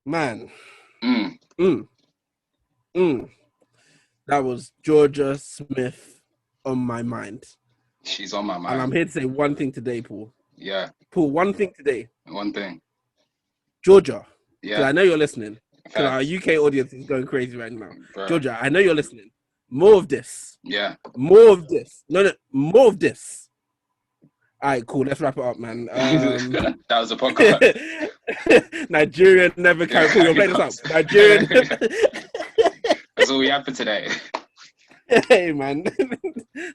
Man. Mm. That was Georgia Smith on my mind. She's on my mind. And I'm here to say one thing today, Paul. Yeah. Paul, one thing today. One thing. Georgia. Yeah. Because I know you're listening. Because our UK audience is going crazy right now. Bro. Georgia, I know you're listening. More of this. Yeah. More of this. No, more of this. All right, cool. Let's wrap it up, man. That was a podcast. Nigerian never can. Cool, you're playing this up. Nigerian. That's all we have for today. Hey, man.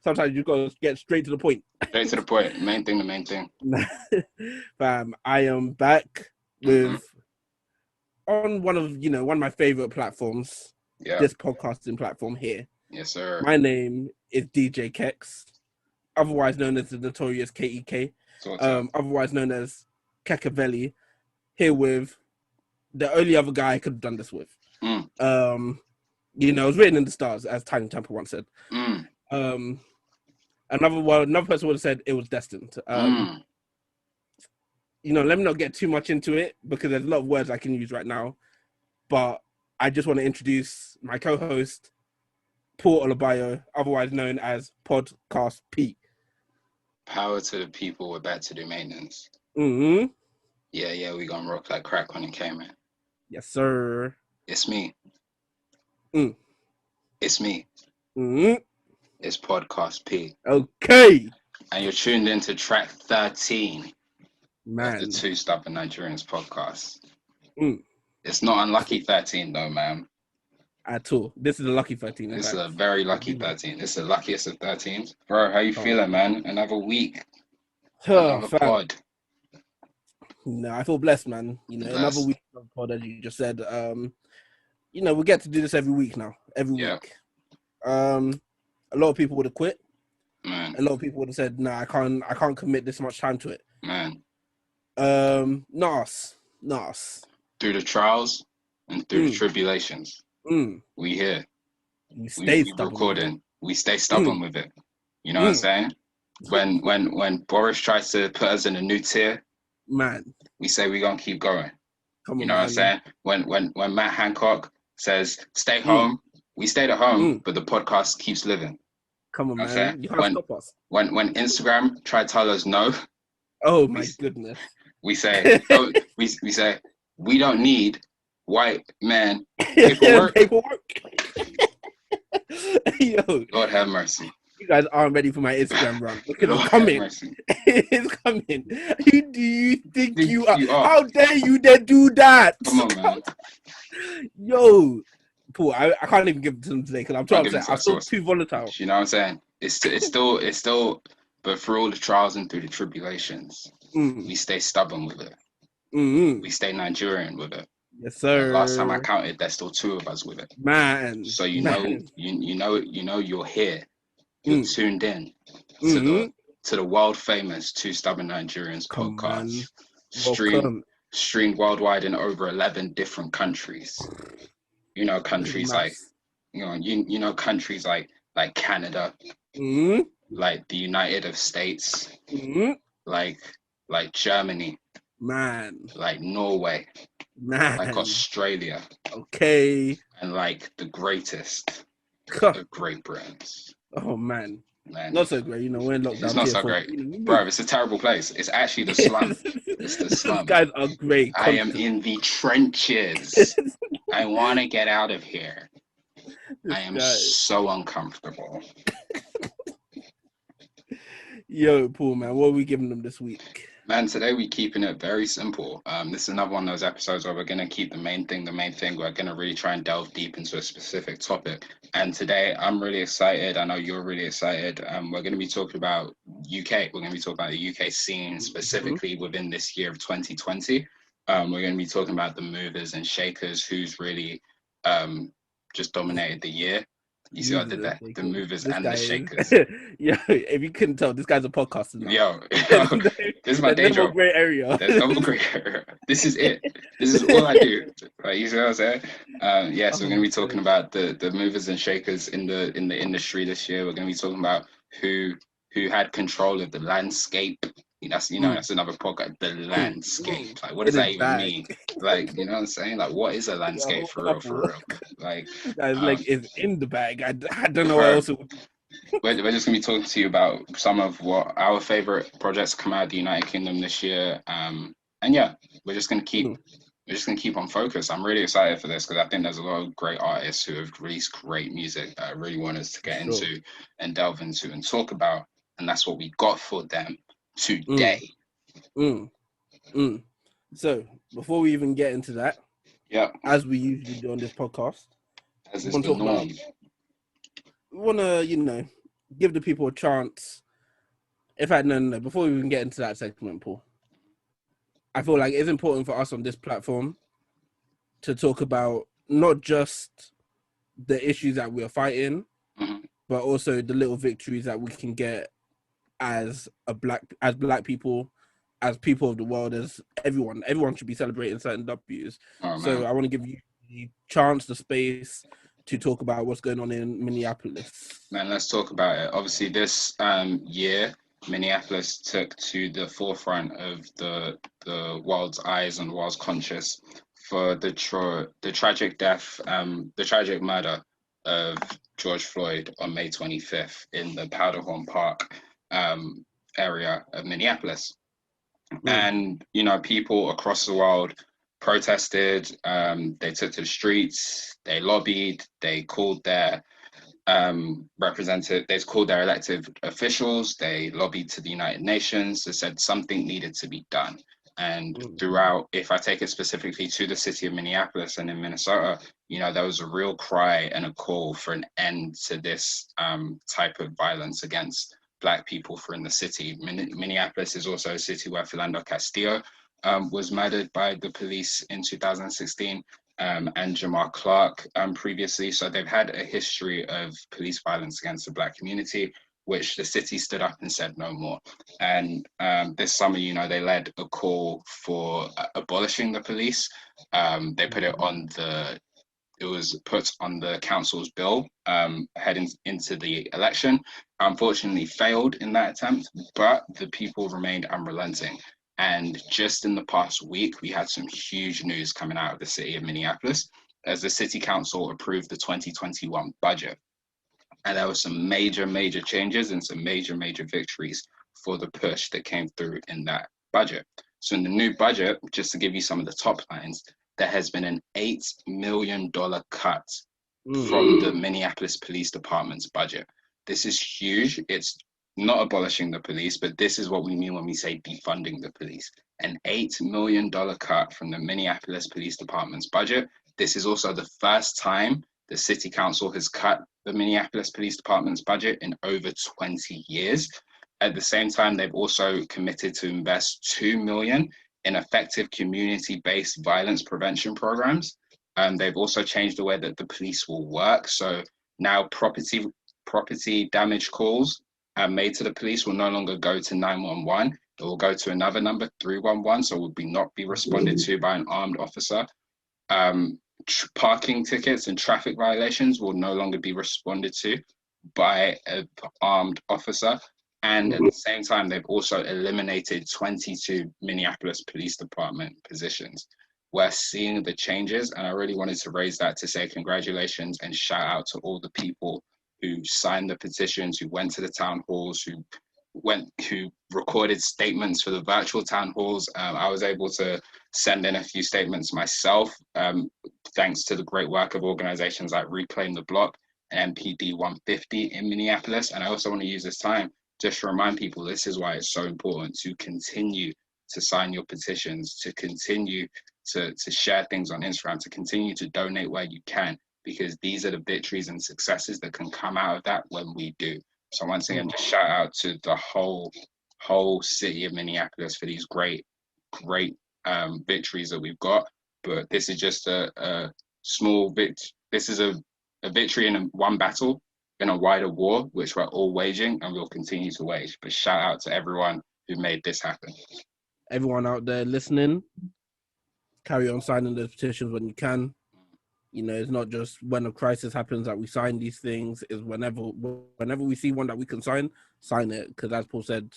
Sometimes you gotta get straight to the point. Straight to the point. Main thing. Fam, I am back with on one of my favorite platforms. Yeah. This podcasting platform here. Yes, sir. My name is DJ Kekz, otherwise known as the notorious KEK. Otherwise known as Kekavelli. Here with the only other guy I could have done this with. It was written in the stars, as Tiny Temple once said. Another person would have said it was destined. Let me not get too much into it because there's a lot of words I can use right now. But I just want to introduce my co-host, Paul Olabayo, otherwise known as Podcast P. Power to the people, we're back to do maintenance. Mm-hmm. Yeah, we gonna rock like crack when it came in. Yes, sir. It's me. It's me. Mm-hmm. It's Podcast P. Okay. And you're tuned into track 13 man. of the Two Stubborn Nigerians Podcast. Mm. It's not unlucky 13 though, man. At all. This is a lucky 13. This is a very lucky 13. This is the luckiest of 13s. Bro, how you feeling, man? Another week. Another pod. No, I feel blessed, man. Another week of pod, as you just said. We get to do this every week now. Every week. A lot of people would have quit. Man. A lot of people would have said, "Nah, I can't commit this much time to it." Man. Nas. Through the trials and through the tribulations, we here. We stay stubborn. Recording. We stay stubborn with it. You know what I'm saying? When Boris tries to put us in a new tier, man, we say we're gonna keep going. Come on, you know what I'm saying? When Matt Hancock says stay home, we stayed at home, but the podcast keeps living. Come on, man. You can't stop us. When Instagram tried to tell us no, oh my goodness. We say we say we don't need white man paperwork. Yo, Lord have mercy. You guys aren't ready for my Instagram run. Look at it coming. It's coming. Who do you think you are? How dare you then do that? Come on, man. Yo, Paul, I can't even give it to them today because I'm trying to say I'm still too volatile. You know what I'm saying? It's still, but through all the trials and through the tribulations, we stay stubborn with it. We stay Nigerian with it. Yes, sir. And last time I counted, there's still 2 of us with it. Man. So you're here. You're tuned in to the world famous Two Stubborn Nigerians podcast. Streamed worldwide in over 11 different countries. Countries like countries like Canada, like the United States, like Germany, man, like Norway, man, like Australia, okay, and like the greatest of Great Britains. Oh man, not so great. We're in lockdown. It's not so great, bro. It's a terrible place. It's actually the slum. It's the slum. These guys are great. I am in the trenches. I want to get out of here. I am so uncomfortable. Yo, Paul, man, what are we giving them this week? Man, today we're keeping it very simple. This is another one of those episodes where we're going to keep the main thing. We're going to really try and delve deep into a specific topic. And today I'm really excited. I know you're really excited. We're going to be talking about UK. We're going to be talking about the UK scene specifically within this year of 2020. We're going to be talking about the movers and shakers who's really just dominated the year. You see what I did there? The movers and the shakers. Yo, if you couldn't tell, this guy's a podcaster now. Yo, this is my day job. Great area. There's no great area. This is it. This is all I do. Like, you see what I'm saying? So we're going to be talking about the movers and shakers in the industry this year. We're going to be talking about who had control of the landscape That's that's another podcast. The landscape, like, what does It that is even bad. mean? Like, you know what I'm saying? Like, what is a landscape for real? For real? Like, it's in the bag. I don't know bro, what else it would be. we're just gonna be talking to you about some of what our favorite projects come out of the United Kingdom this year. And yeah, we're just gonna keep on focus. I'm really excited for this because I think there's a lot of great artists who have released great music that I really want us to get into and delve into and talk about. And that's what we got for them today. So before we even get into that, as we usually do on this podcast, as is the norm, we want to, give the people a chance. In fact, no. Before we even get into that segment, Paul, I feel like it's important for us on this platform to talk about not just the issues that we are fighting, but also the little victories that we can get as black people, as people of the world, as everyone. Everyone should be celebrating certain W's. So I want to give you the chance, the space to talk about what's going on in Minneapolis. Man, let's talk about it. Obviously, this year, Minneapolis took to the forefront of the world's eyes and the world's conscious for the tragic death, the tragic murder of George Floyd on May 25th in the Powderhorn Park area of Minneapolis. And, people across the world protested, they took to the streets, they lobbied, they called their they called their elected officials, they lobbied to the United Nations, they said something needed to be done. And throughout, if I take it specifically to the city of Minneapolis and in Minnesota, there was a real cry and a call for an end to this type of violence against Black people in the city. Minneapolis is also a city where Philando Castillo was murdered by the police in 2016, and Jamar Clark previously. So they've had a history of police violence against the Black community, which the city stood up and said no more. And this summer, they led a call for abolishing the police. They put it on it was put on the council's bill heading into the election. Unfortunately failed in that attempt, but the people remained unrelenting. And just in the past week, we had some huge news coming out of the city of Minneapolis as the city council approved the 2021 budget. And there were some major, major changes and some major, major victories for the push that came through in that budget. So in the new budget, just to give you some of the top lines, there has been an $8 million cut from the Minneapolis Police Department's budget. This is huge. It's not abolishing the police, but this is what we mean when we say defunding the police. An $8 million cut from the Minneapolis Police Department's budget. This is also the first time the city council has cut the Minneapolis Police Department's budget in over 20 years. At the same time, they've also committed to invest $2 million in effective community-based violence prevention programs. They've also changed the way that the police will work. So now property damage calls made to the police will no longer go to 911. It will go to another number, 311, so it will not be responded to by an armed officer. Parking tickets and traffic violations will no longer be responded to by an armed officer. And at the same time, they've also eliminated 22 Minneapolis Police Department positions. We're seeing the changes, and I really wanted to raise that to say congratulations and shout out to all the people who signed the petitions, who went to the town halls, who recorded statements for the virtual town halls. I was able to send in a few statements myself, thanks to the great work of organizations like Reclaim the Block and MPD 150 in Minneapolis. And I also want to use this time just to remind people, this is why it's so important to continue to sign your petitions, to continue to share things on Instagram, to continue to donate where you can, because these are the victories and successes that can come out of that when we do. So once again, just shout out to the whole city of Minneapolis for these great victories that we've got. But this is just a small victory. This is a victory in one battle in a wider war, which we're all waging and we'll continue to wage. But shout out to everyone who made this happen. Everyone out there listening, carry on signing those petitions when you can. It's not just when a crisis happens that we sign these things. It's whenever we see one that we can sign it. Because as Paul said,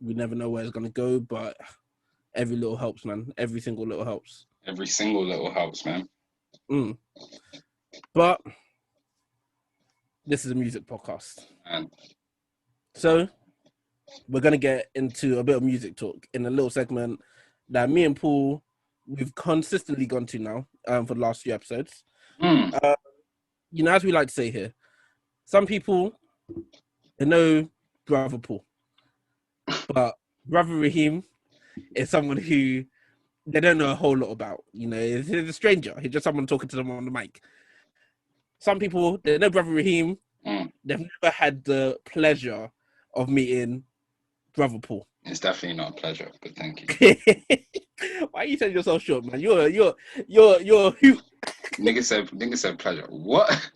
We never know where it's gonna go, but every little helps, man. Every single little helps. Every single little helps, man. But this is a music podcast. Man. So we're going to get into a bit of music talk in a little segment that me and Paul, we've consistently gone to now for the last few episodes. You know, as we like to say here, some people, they know Brother Paul, but Brother Rahim is someone who they don't know a whole lot about. You know, he's a stranger. He's just someone talking to them on the mic. Some people, they know Brother Rahim. They've never had the pleasure of meeting Brother Paul. It's definitely not a pleasure, but thank you. Why are you selling yourself short, man? You're a hoot. Nigga said pleasure. What?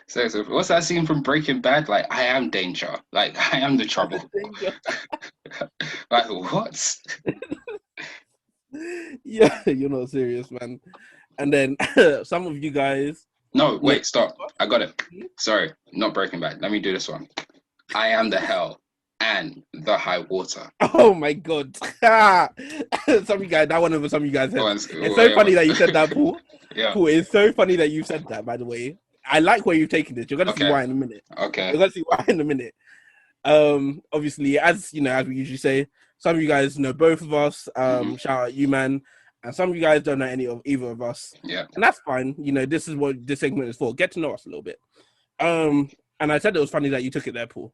So what's that scene from Breaking Bad? Like, I am danger. Like, I am the trouble. Like, what? Yeah, you're not serious, man. And then some of you guys. No, wait, stop. I got it. Sorry, not Breaking Bad. Let me do this one. I am the hell and the high water. Oh my God. Some of you guys, that one of some of you guys said. It's so funny that you said that, Paul. Yeah. Paul, it's so funny that you said that, by the way. I like where you've taken this. You're going to see why in a minute. Okay. You're going to see why in a minute. Obviously, as you know, as we usually say, some of you guys know both of us. Shout out you, man. And some of you guys don't know any of either of us. Yeah. And that's fine. You know, this is what this segment is for. Get to know us a little bit. And I said it was funny that you took it there, Paul.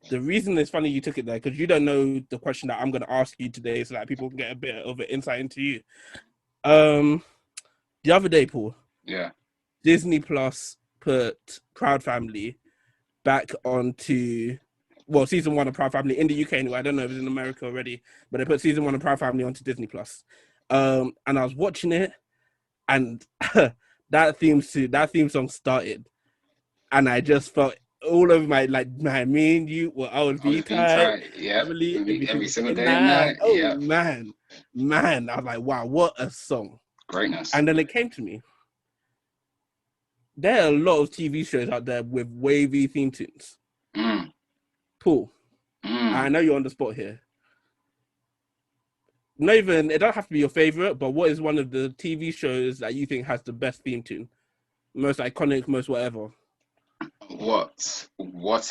The reason it's funny you took it there, because you don't know the question that I'm going to ask you today so that people can get a bit of an insight into you. The other day, Paul. Yeah. Disney Plus put Proud Family back onto... Well, season 1 of Proud Family in the UK anyway. I don't know if it's in America already, but they put season 1 of Proud Family onto Disney Plus. And I was watching it, and that theme song started, and I just felt all over my me and you will always be tight. Yeah, every single day and night. Oh yeah. man, I was like, wow, what a song! Greatness. And then it came to me. There are a lot of TV shows out there with wavy theme tunes. Paul, I know you're on the spot here. Not even, it don't have to be your favorite, but what is one of the TV shows that you think has the best theme tune? Most iconic, most whatever. What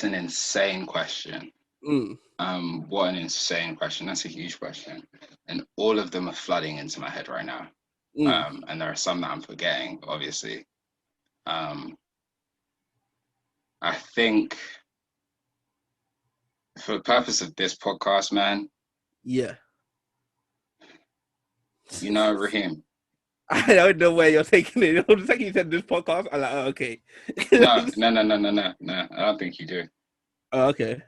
an insane question. What an insane question. That's a huge question. And all of them are flooding into my head right now. And there are some that I'm forgetting, obviously. I think for the purpose of this podcast, man. Yeah. You know, Rahim. I don't know where you're taking it. The second you said this podcast, I'm like, oh, okay. No. I don't think you do. Oh, okay.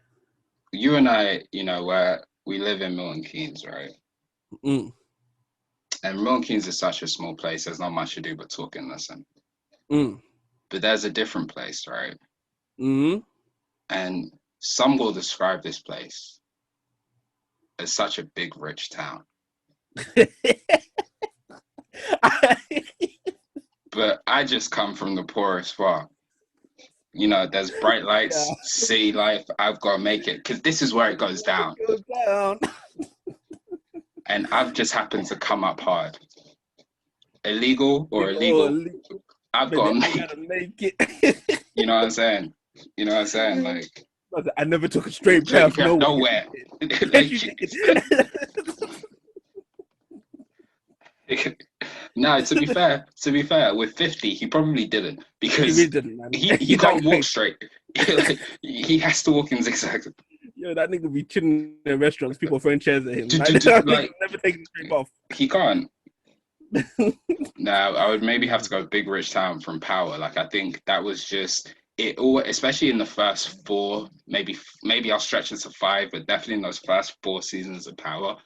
You and I, you know, we live in Milton Keynes, right? And Milton Keynes is such a small place. There's not much to do but talk and listen. But there's a different place, right? And some will describe this place as such a big, rich town. But I just come from the poorest part. You know, there's bright lights, city life. I've got to make it because this is where it goes down. And I've just happened to come up hard. Illegal or illegal, I've got to make it. You know what I'm saying? Like, I never took a straight path nowhere. No, to be fair, with 50, he probably didn't because he can't walk straight. He has to walk in zigzags. Yo, that nigga be chilling in restaurants, people throwing chairs at him. Like, never taking a straight off. He can't. No, I would maybe have to go big rich town from Power. Like, I think that was just it all, especially in the first 4, maybe I'll stretch into 5, but definitely in those first 4 seasons of Power.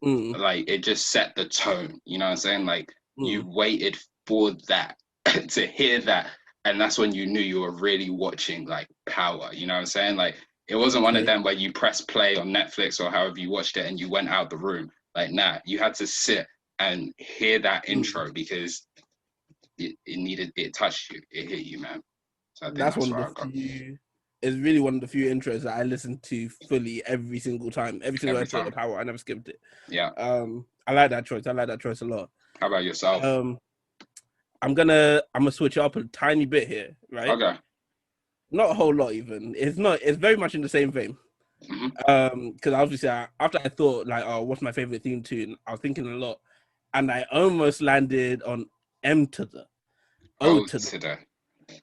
Like, it just set the tone, you know what I'm saying? Like, you waited for that to hear that, and that's when you knew you were really watching, like, Power, you know what I'm saying? Like, it wasn't one of them where you press play on Netflix or however you watched it and you went out the room. Like, nah, you had to sit and hear that intro because it touched you, it hit you, man. So I think that's one of the few is really one of the few intros that I listen to fully every single time. Every single episode of Power, I never skipped it. Yeah. I like that choice. I like that choice a lot. How about yourself? I'm gonna switch it up a tiny bit here, right? Okay. Not a whole lot even. It's very much in the same vein. Because obviously after I thought like, oh, what's my favorite theme tune? I was thinking a lot, and I almost landed on M to the O to the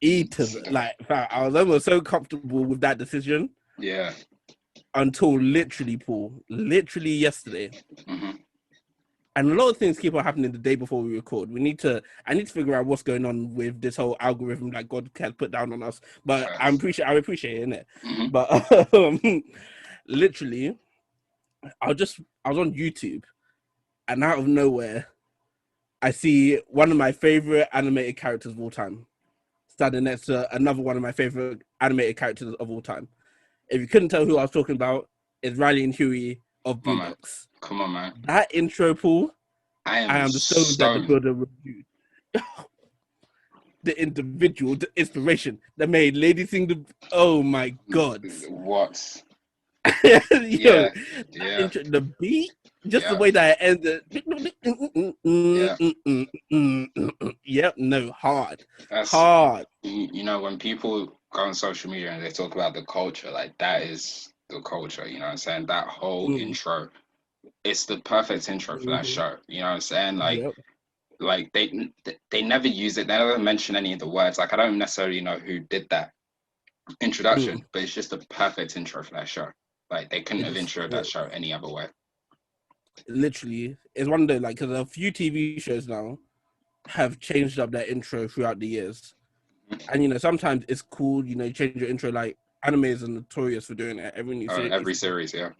E to the. Like, I was almost so comfortable with that decision. Yeah. Until literally yesterday. And a lot of things keep on happening the day before we record. I need to figure out what's going on with this whole algorithm that God has put down on us. But I appreciate it. But literally, I was on YouTube, and out of nowhere, I see one of my favorite animated characters of all time standing next to another one of my favorite animated characters of all time. If you couldn't tell who I was talking about, it's Riley and Huey of Boondocks. Come on, man. That intro, Paul, I am the stone that the builder reviewed. The individual, the inspiration that made Lady sing the... Oh, my God. What? Yeah. The beat, just the way that it ended. Yep, no, hard. Hard. You know, when people go on social media and they talk about the culture, like, that is the culture, you know what I'm saying? That whole intro, it's the perfect intro for that show, you know what I'm saying? Like, like they never use it, they never mention any of the words. Like, I don't necessarily know who did that introduction, but it's just the perfect intro for that show. Like, they couldn't have introed that show any other way. Literally, it's one of the, like, because a few TV shows now have changed up their intro throughout the years. And, you know, sometimes it's cool, you know, you change your intro. Like, anime is notorious for doing it every new series. Every series, yeah.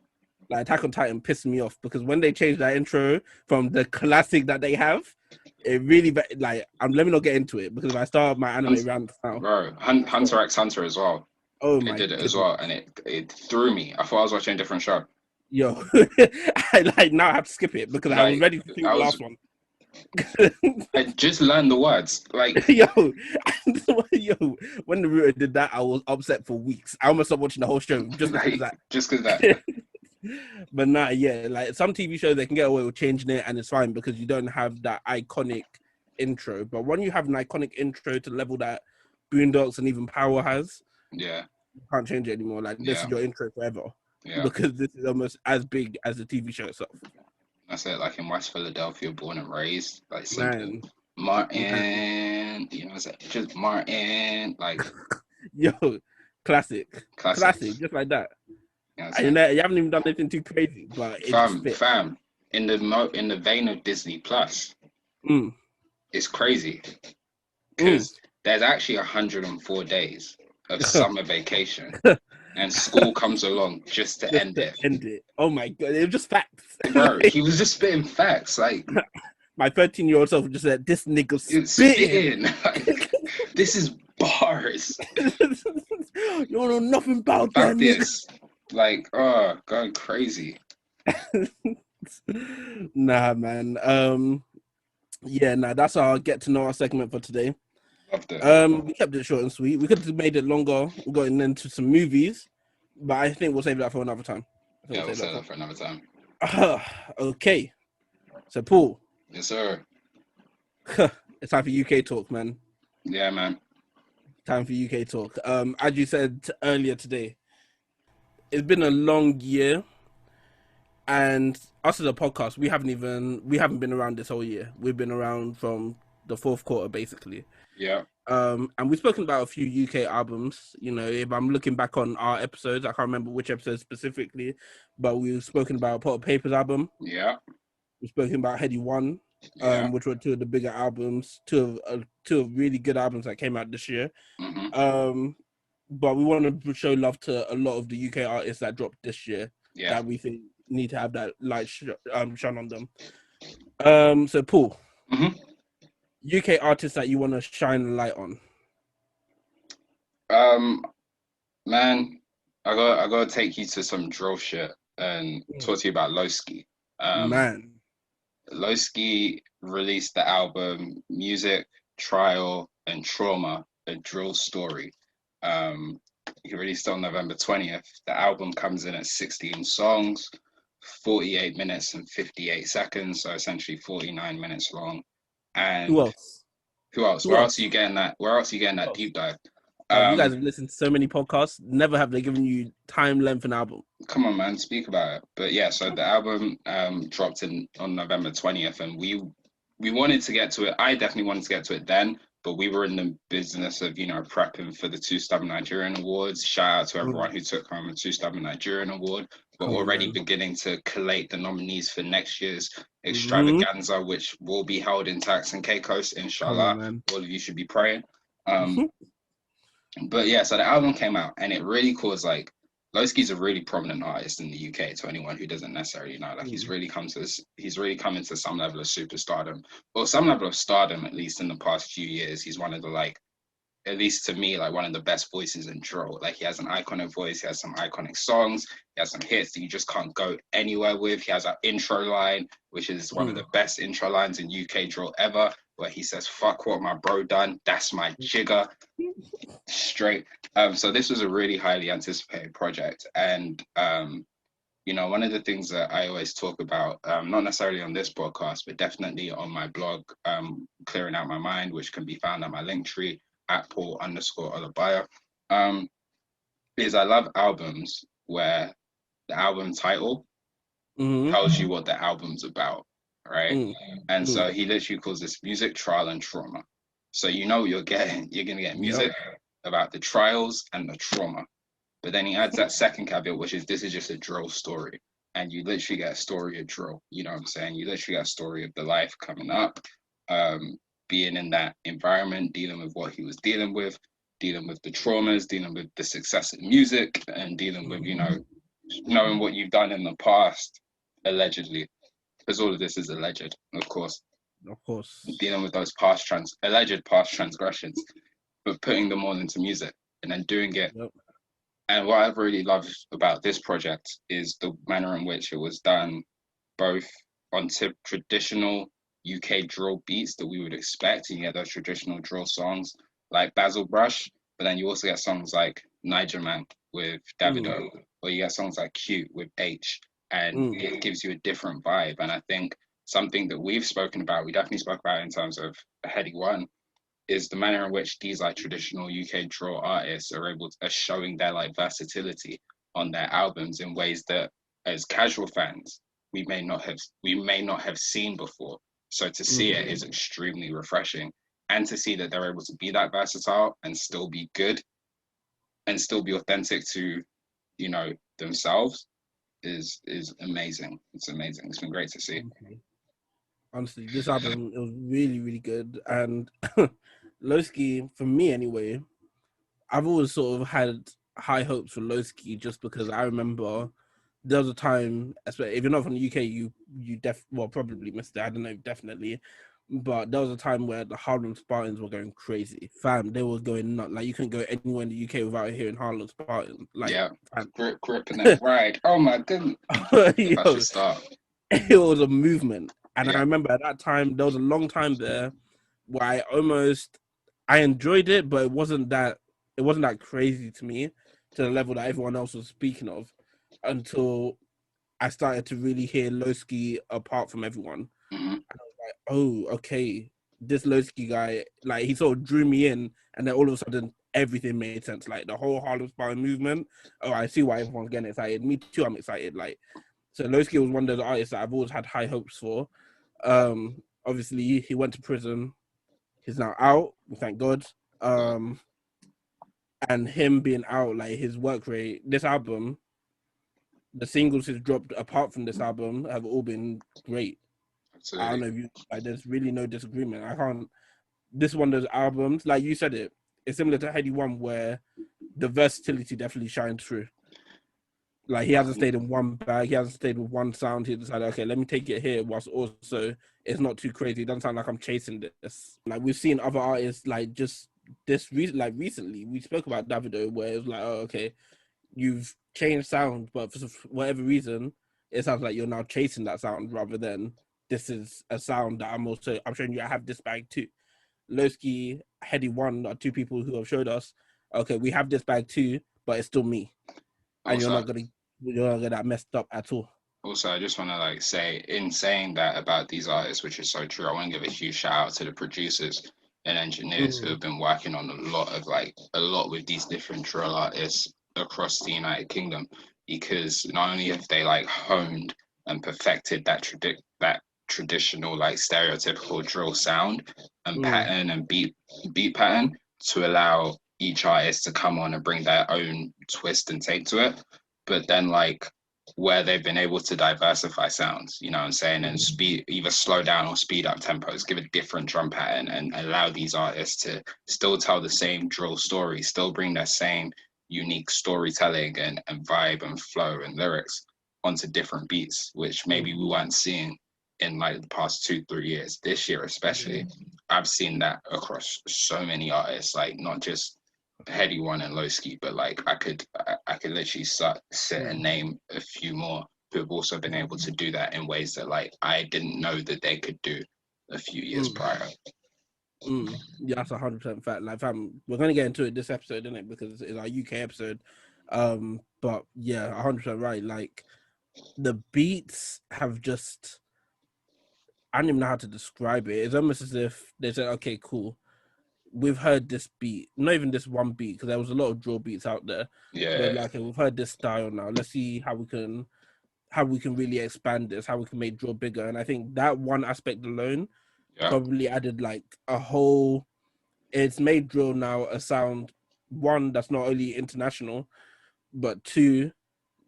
Like, Attack on Titan pissed me off because when they changed that intro from the classic that they have, it really, like, let me not get into it because if I start my anime rant now. Bro, Hunter x Hunter as well. Oh, my! They did it as well, and it threw me. I thought I was watching a different show. Yo, now I have to skip it because I was ready to see the last one. I just learned the words. Like, yo, when the Naruto did that, I was upset for weeks. I almost stopped watching the whole show just because of that. Just because of that. But nah, yeah, like some TV shows they can get away with changing it, and it's fine because you don't have that iconic intro. But when you have an iconic intro to the level that Boondocks and even Power has, yeah, you can't change it anymore. Like, this is your intro forever. Yeah. Because this is almost as big as the TV show itself. That's it. Like, in West Philadelphia, born and raised, like, Martin, you know, it's just Martin, like, yo, classic, just like that. You know, you haven't even done anything too crazy, but fam, in the vein of Disney Plus, it's crazy because there's actually 104 days of summer vacation. And school comes along just to end it. Oh my God, it was just facts. Bro, he was just spitting facts. Like, my 13-year-old self just said, "This nigga spitting." Like, this is bars. You don't know nothing about this. Like, going crazy. Nah, man. That's our get to know our segment for today. We kept it short and sweet. We could have made it longer. We're going into some movies, but I think we'll save that for another time. We'll save that for another time. Okay. So, Paul. Yes, sir. It's time for UK talk, man. Yeah, man. Time for UK talk. As you said earlier today, it's been a long year, and us as a podcast, we haven't been around this whole year. We've been around from the fourth quarter, basically. Yeah. And we've spoken about a few UK albums. You know, if I'm looking back on our episodes, I can't remember which episode specifically, but we've spoken about Pot of Paper's album. Yeah. We've spoken about Heady One, which were two of the bigger albums, two of really good albums that came out this year. But we want to show love to a lot of the UK artists that dropped this year that we think need to have that light shone on them. So, Paul. UK artists that you want to shine a light on? Man, I gotta take you to some drill shit and talk to you about Loski. Man, Loski released the album Music, Trial, and Trauma, a drill story. he released on November 20th. The album comes in at 16 songs, 48 minutes and 58 seconds, so essentially 49 minutes long. And who else? Where else are you getting that deep dive? You guys have listened to so many podcasts. Never have they given you time, length, and album. Come on, man, speak about it. But yeah, so the album dropped on November 20th, and we wanted to get to it. I definitely wanted to get to it then, but we were in the business of, prepping for the Two Stubborn Nigerian Awards. Shout out to everyone who took home a Two Stubborn Nigerian Award. We're already beginning to collate the nominees for next year's extravaganza, which will be held in Tax and Caicos, inshallah. All of you should be praying. But yeah, so the album came out, and it really caused, like, Loski's a really prominent artist in the UK to anyone who doesn't necessarily know. Like, he's really come into some level of superstardom, or some level of stardom, at least in the past few years. He's one of the, like, at least to me, like, one of the best voices in drill. Like, he has an iconic voice, he has some iconic songs, he has some hits that you just can't go anywhere with. He has an intro line, which is one of the best intro lines in UK drill ever, where he says, "Fuck what my bro done, that's my jigger." Straight. So this was a really highly anticipated project. And, one of the things that I always talk about, not necessarily on this podcast, but definitely on my blog, Clearing Out My Mind, which can be found at my link tree, at Paul_Olabaya, is I love albums where the album title tells you what the album's about, right? And so he literally calls this music, trial, and trauma. So you know what you're getting. You're going to get music about the trials and the trauma. But then he adds that second caveat, which is this is just a drill story. And you literally get a story of drill. You know what I'm saying? You literally get a story of the life coming up, being in that environment, dealing with what he was dealing with the traumas, dealing with the success of music, and dealing with, knowing what you've done in the past, allegedly. Because all of this is alleged, of course. Dealing with those alleged past transgressions, but putting them all into music and then doing it. And what I've really loved about this project is the manner in which it was done, both on traditional UK drill beats that we would expect. You get those traditional drill songs like Basil Brush, but then you also get songs like Niger Man with Davido, or you get songs like Cute with H, and it gives you a different vibe. And I think something that we've spoken about, we definitely spoke about in terms of Heady One, is the manner in which these like traditional UK drill artists are showing their like versatility on their albums in ways that as casual fans we may not have seen before. So to see it is extremely refreshing, and to see that they're able to be that versatile and still be good and still be authentic to, themselves is amazing. It's amazing. It's been great to see. Honestly, this album, it was really, really good. And Loski, for me anyway, I've always sort of had high hopes for Loski, just because I remember there was a time, especially if you're not from the UK, you probably missed it. I don't know, definitely. But there was a time where the Harlem Spartans were going crazy. Fam, they were going nuts. Like, you couldn't go anywhere in the UK without hearing Harlem Spartans. Like, yeah, gripping that ride. Oh my goodness. I should start. It was a movement. And I remember at that time, there was a long time there where I enjoyed it, but it wasn't that crazy to me, to the level that everyone else was speaking of, until I started to really hear Loski apart from everyone. And I was like, oh, okay, this Loski guy, like, he sort of drew me in, and then all of a sudden everything made sense. Like, the whole Harlem Spartan movement, I see why everyone's getting excited. Me too, I'm excited. Like, so Loski was one of those artists that I've always had high hopes for. Obviously he went to prison. He's now out, thank God. And him being out, like, his work rate, this album, the singles he's dropped apart from this album have all been great. Absolutely. I don't know if you, like, there's really no disagreement. This one of those albums, like you said, it's similar to Heady One, where the versatility definitely shines through. Like, he hasn't stayed in one bag. He hasn't stayed with one sound. He decided, okay, let me take it here, whilst also it's not too crazy. It doesn't sound like I'm chasing this. Like, we've seen other artists, like, just recently, we spoke about Davido, where it was like, oh, okay, you've changed sound, but for whatever reason, it sounds like you're now chasing that sound, rather than this is a sound that I'm showing you I have this bag too. Loski, Heady One are two people who have showed us, okay, we have this bag too, but it's still me, and you're not gonna get that messed up at all. Also, I just want to like say, in saying that about these artists, which is so true, I want to give a huge shout out to the producers and engineers who have been working on a lot with these different drill artists across the United Kingdom, because not only have they like honed and perfected that traditional like stereotypical drill sound and pattern and beat pattern to allow each artist to come on and bring their own twist and take to it, but then like where they've been able to diversify sounds, you know what I'm saying, and either slow down or speed up tempos, give a different drum pattern and allow these artists to still tell the same drill story, still bring that same unique storytelling and vibe and flow and lyrics onto different beats, which maybe we weren't seeing in like the past 2-3 years. This year especially, I've seen that across so many artists, like not just Heady One and Loski, but like I could literally sit and name a few more who have also been able to do that in ways that like I didn't know that they could do a few years prior. Yeah, that's 100% fact. Like, we're gonna get into it this episode, isn't it? Because it's our UK episode. But yeah, 100% right. Like, the beats have just, I don't even know how to describe it. It's almost as if they said, "Okay, cool. We've heard this beat, not even this one beat, because there was a lot of drill beats out there. Yeah. But like, we've heard this style now. Let's see how we can really expand this, how we can make drill bigger." And I think that one aspect alone probably added like a whole. It's made drill now a sound, one, that's not only international, but two,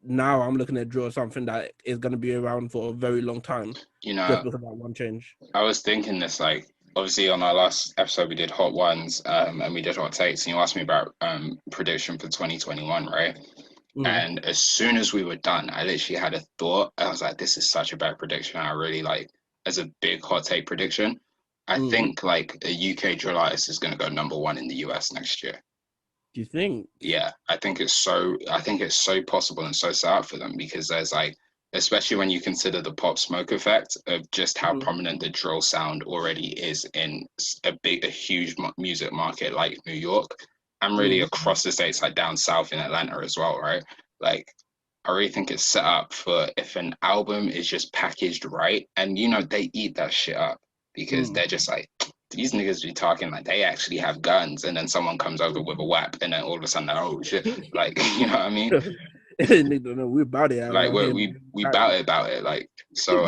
now I'm looking at drill as something that is going to be around for a very long time. You know, just because of that one change. I was thinking this, like, obviously on our last episode we did hot ones and we did hot takes, and you asked me about prediction for 2021, right? And as soon as we were done, I literally had a thought. I was like, this is such a bad prediction. I really like, as a big hot take prediction, I think like a UK drill artist is going to go #1 in the US next year. Do you think? Yeah, I think it's so possible and so set up for them, because there's like, especially when you consider the Pop Smoke effect of just how prominent the drill sound already is in a huge music market like New York, and really across the States, like down south in Atlanta as well, right? Like, I really think it's set up for, if an album is just packaged right, and you know, they eat that shit up, because they're just like, these niggas be talking like they actually have guns, and then someone comes over with a whap, and then all of a sudden, oh shit, like, you know what I mean? No, we're about it. Like, we about it. Like, so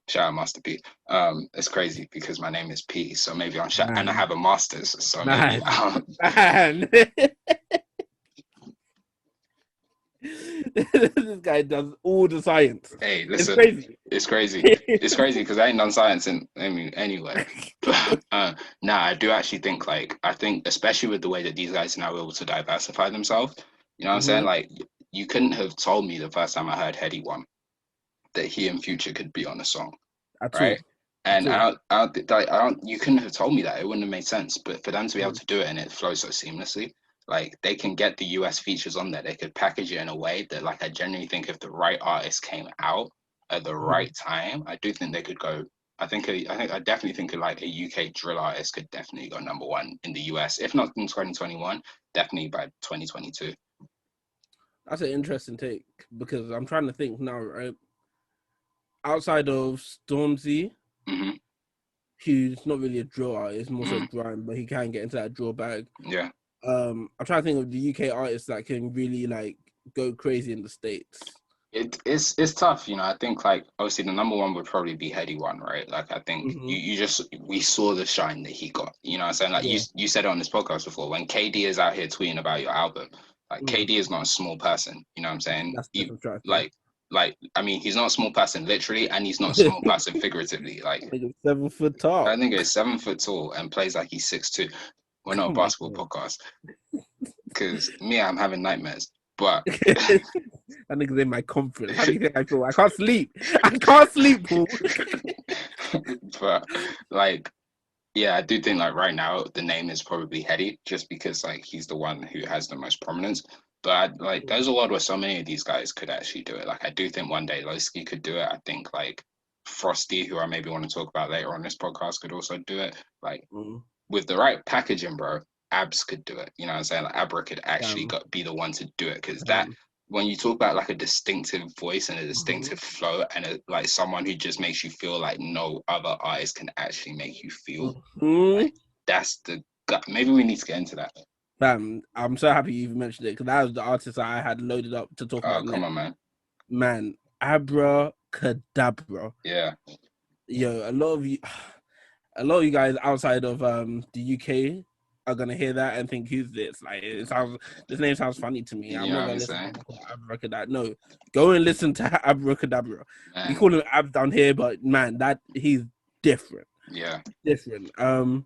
shout out Master P. It's crazy because my name is P, so maybe I'm shout, and I have a master's, so maybe this guy does all the science. Hey, listen, it's crazy because I ain't done science anyway. But I do actually think, like, I think especially with the way that these guys are now able to diversify themselves, you know what I'm saying? Like, you couldn't have told me the first time I heard Heady One that he and Future could be on a song, right? And you couldn't have told me that. It wouldn't have made sense. But for them to be able to do it and it flows so seamlessly, like, they can get the US features on there. They could package it in a way that, like, I genuinely think if the right artist came out at the right time, I do think they could go. I definitely think like a UK drill artist could definitely go #1 in the US, if not in 2021, definitely by 2022. That's an interesting take, because I'm trying to think now, right? Outside of Stormzy, who's not really a drill artist, more so grime, but he can get into that drill bag. Yeah. I'm trying to think of the UK artists that can really like go crazy in the States. It's tough, you know. I think, like, obviously the #1 would probably be Heady One, right? Like, I think we saw the shine that he got. You know what I'm saying? Like, you said it on this podcast before, when KD is out here tweeting about your album, like, KD is not a small person. You know what I'm saying? Like, I mean, he's not a small person literally, and he's not a small person figuratively. Like, I think he's 7 foot tall. I think he's 7 foot tall and plays like he's 6'2". We're not a basketball podcast, because I'm having nightmares. But I think in my conference. How do you think I feel? I can't sleep, Paul. But like, yeah, I do think, like, right now the name is probably Heady, just because, like, he's the one who has the most prominence. But like, there's a world where so many of these guys could actually do it. Like, I do think one day Loski could do it. I think like Frosty, who I maybe want to talk about later on this podcast, could also do it. Like, with the right packaging, bro, Abs could do it. You know what I'm saying? Like Abra could actually be the one to do it, because that, when you talk about like a distinctive voice and a distinctive flow, and like someone who just makes you feel like no other artist can actually make you feel, like, that's the, maybe we need to get into that. I'm so happy you even mentioned it, because that was the artist I had loaded up to talk about. Come on, man. Man, Abra Cadabra. Yeah. Yo, a lot of you guys outside of the UK are gonna hear that and think, who's this? Like, this name sounds funny to me. I'm not gonna listen to Abracadabra. No, go and listen to Abracadabra. We call him Ab down here, but man, he's different. Yeah, different. Fam,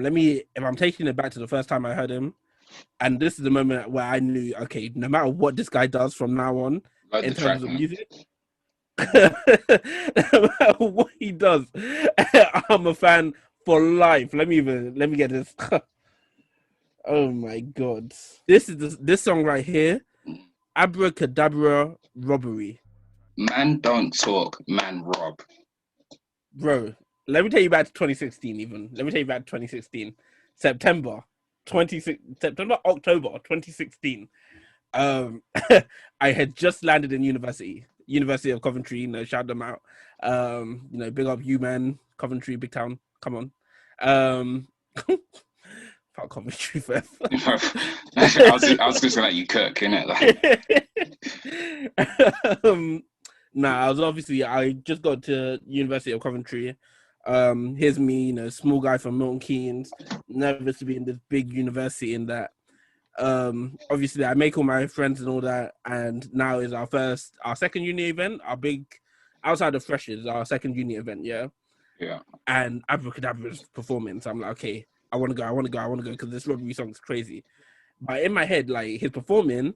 if I'm taking it back to the first time I heard him, and this is the moment where I knew, okay, no matter what this guy does from now on in terms of music, no matter what he does, I'm a fan for life. Let me get this. Oh my god, this song right here, Abracadabra Robbery. Man don't talk, man rob. Bro, let me take you back to 2016 even. Let me take you back to 2016. October 2016. I had just landed in University of Coventry, shout them out. Big up you, man. Coventry, big town. Come on. Fuck Coventry first. I was just gonna let you cook, innit? I just got to University of Coventry. Here's me, small guy from Milton Keynes, nervous to be in this big university in that. Obviously I make all my friends and all that, and now is our second uni event, our big, outside of freshers, our second uni event, yeah. And Abracadabra's performing, so I'm like, okay, I want to go, because this Robbery song is crazy. But in my head, like, he's performing,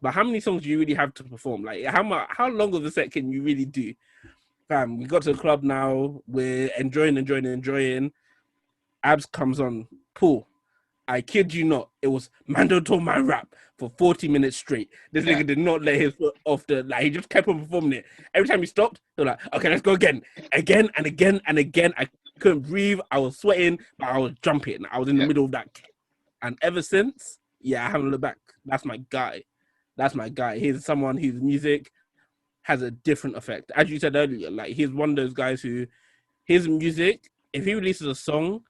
but how many songs do you really have to perform? Like, how long of a set can you really do? Fam, we got to the club now, we're enjoying. Abs comes on, Paul. I kid you not, it was Mando told my rap for 40 minutes straight. This nigga did not let his foot off he just kept on performing it. Every time he stopped, he was like, okay, let's go again and again. I couldn't breathe, I was sweating, but I was jumping. I was in the middle of that. And ever since, I haven't looked back. That's my guy. He's someone whose music has a different effect. As you said earlier, like, he's one of those guys who, his music, if he releases a song,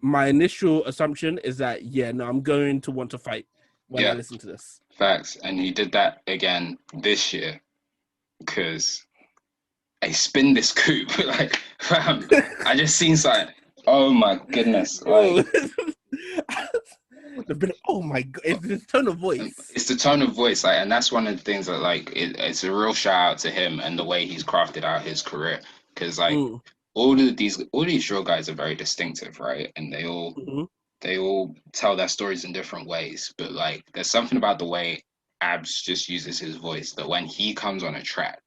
my initial assumption is that, I'm going to want to fight when I listen to this. Facts. And he did that again this year, because I spin this coupe. Like, fam, I just seen something. Oh my goodness. Like, oh my god, it's the tone of voice. It's the tone of voice, like, and that's one of the things that, like, it's a real shout out to him and the way he's crafted out his career. Because, like, all these drill guys are very distinctive, right? And they all tell their stories in different ways. But, like, there's something about the way Abs just uses his voice that when he comes on a track,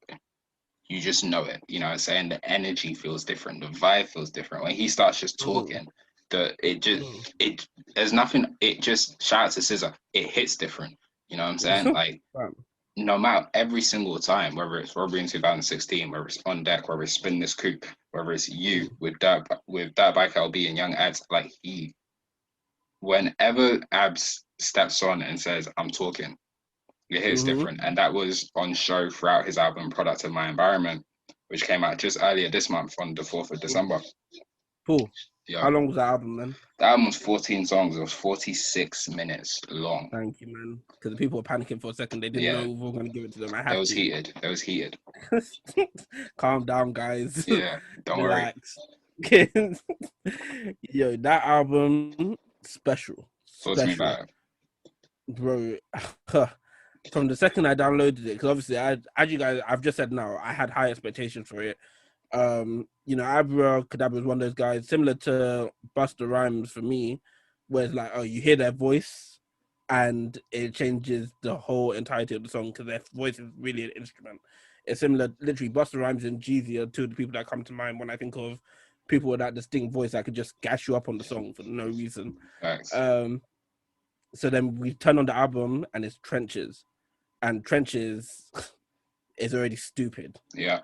you just know it. You know what I'm saying? The energy feels different. The vibe feels different. When he starts just talking, there's nothing. It just, shout out to SZA, it hits different. You know what I'm saying? Like, no matter, every single time, whether it's Robbery in 2016, whether it's On Deck, whether it's Spin This Coupe, whether it's You with Dirt Bike LB and Young Ads, like, whenever Abs steps on and says, I'm talking, it hits different. And that was on show throughout his album Product of My Environment, which came out just earlier this month on the 4th of December. Cool. How long was that album, man? The album was 14 songs. It was 46 minutes long. Thank you, man. Because the people were panicking for a second. They didn't know we were going to give it to them. It was heated. Calm down, guys. Yeah, don't relax. Yo, that album, special. Talk to me about it. Bro, from the second I downloaded it, because obviously, as you guys, I've just said now, I had high expectations for it. Abracadabra is one of those guys similar to Busta Rhymes for me, where it's like, you hear their voice and it changes the whole entirety of the song, because their voice is really an instrument. It's similar, literally, Busta Rhymes and Jeezy are two of the people that come to mind when I think of people with that distinct voice that could just gas you up on the song for no reason. Thanks. So then we turn on the album and it's Trenches, and Trenches is already stupid. Yeah.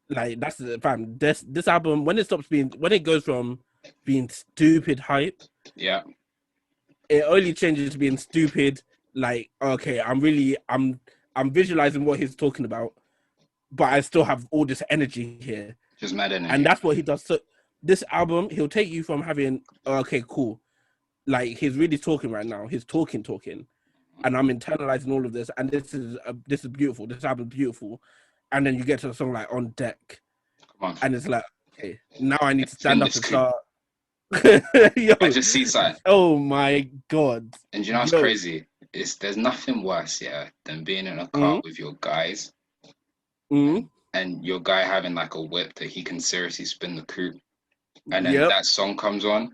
Like, that's the fam. This album, when it goes from being stupid hype, it only changes to being stupid. Like, okay, I'm visualizing what he's talking about, but I still have all this energy here. Just mad energy. And that's what he does. So this album, he'll take you from having, okay, cool. Like, he's really talking right now. He's talking. And I'm internalizing all of this. And this is beautiful. This album's beautiful. And then you get to a song like On Deck. Come on. And it's like, okay, now I need to stand up and start. Yo, I just see something. Oh my God. And you know what's crazy? There's nothing worse, than being in a car with your guys. And your guy having like a whip that he can seriously spin the coupe. And then that song comes on.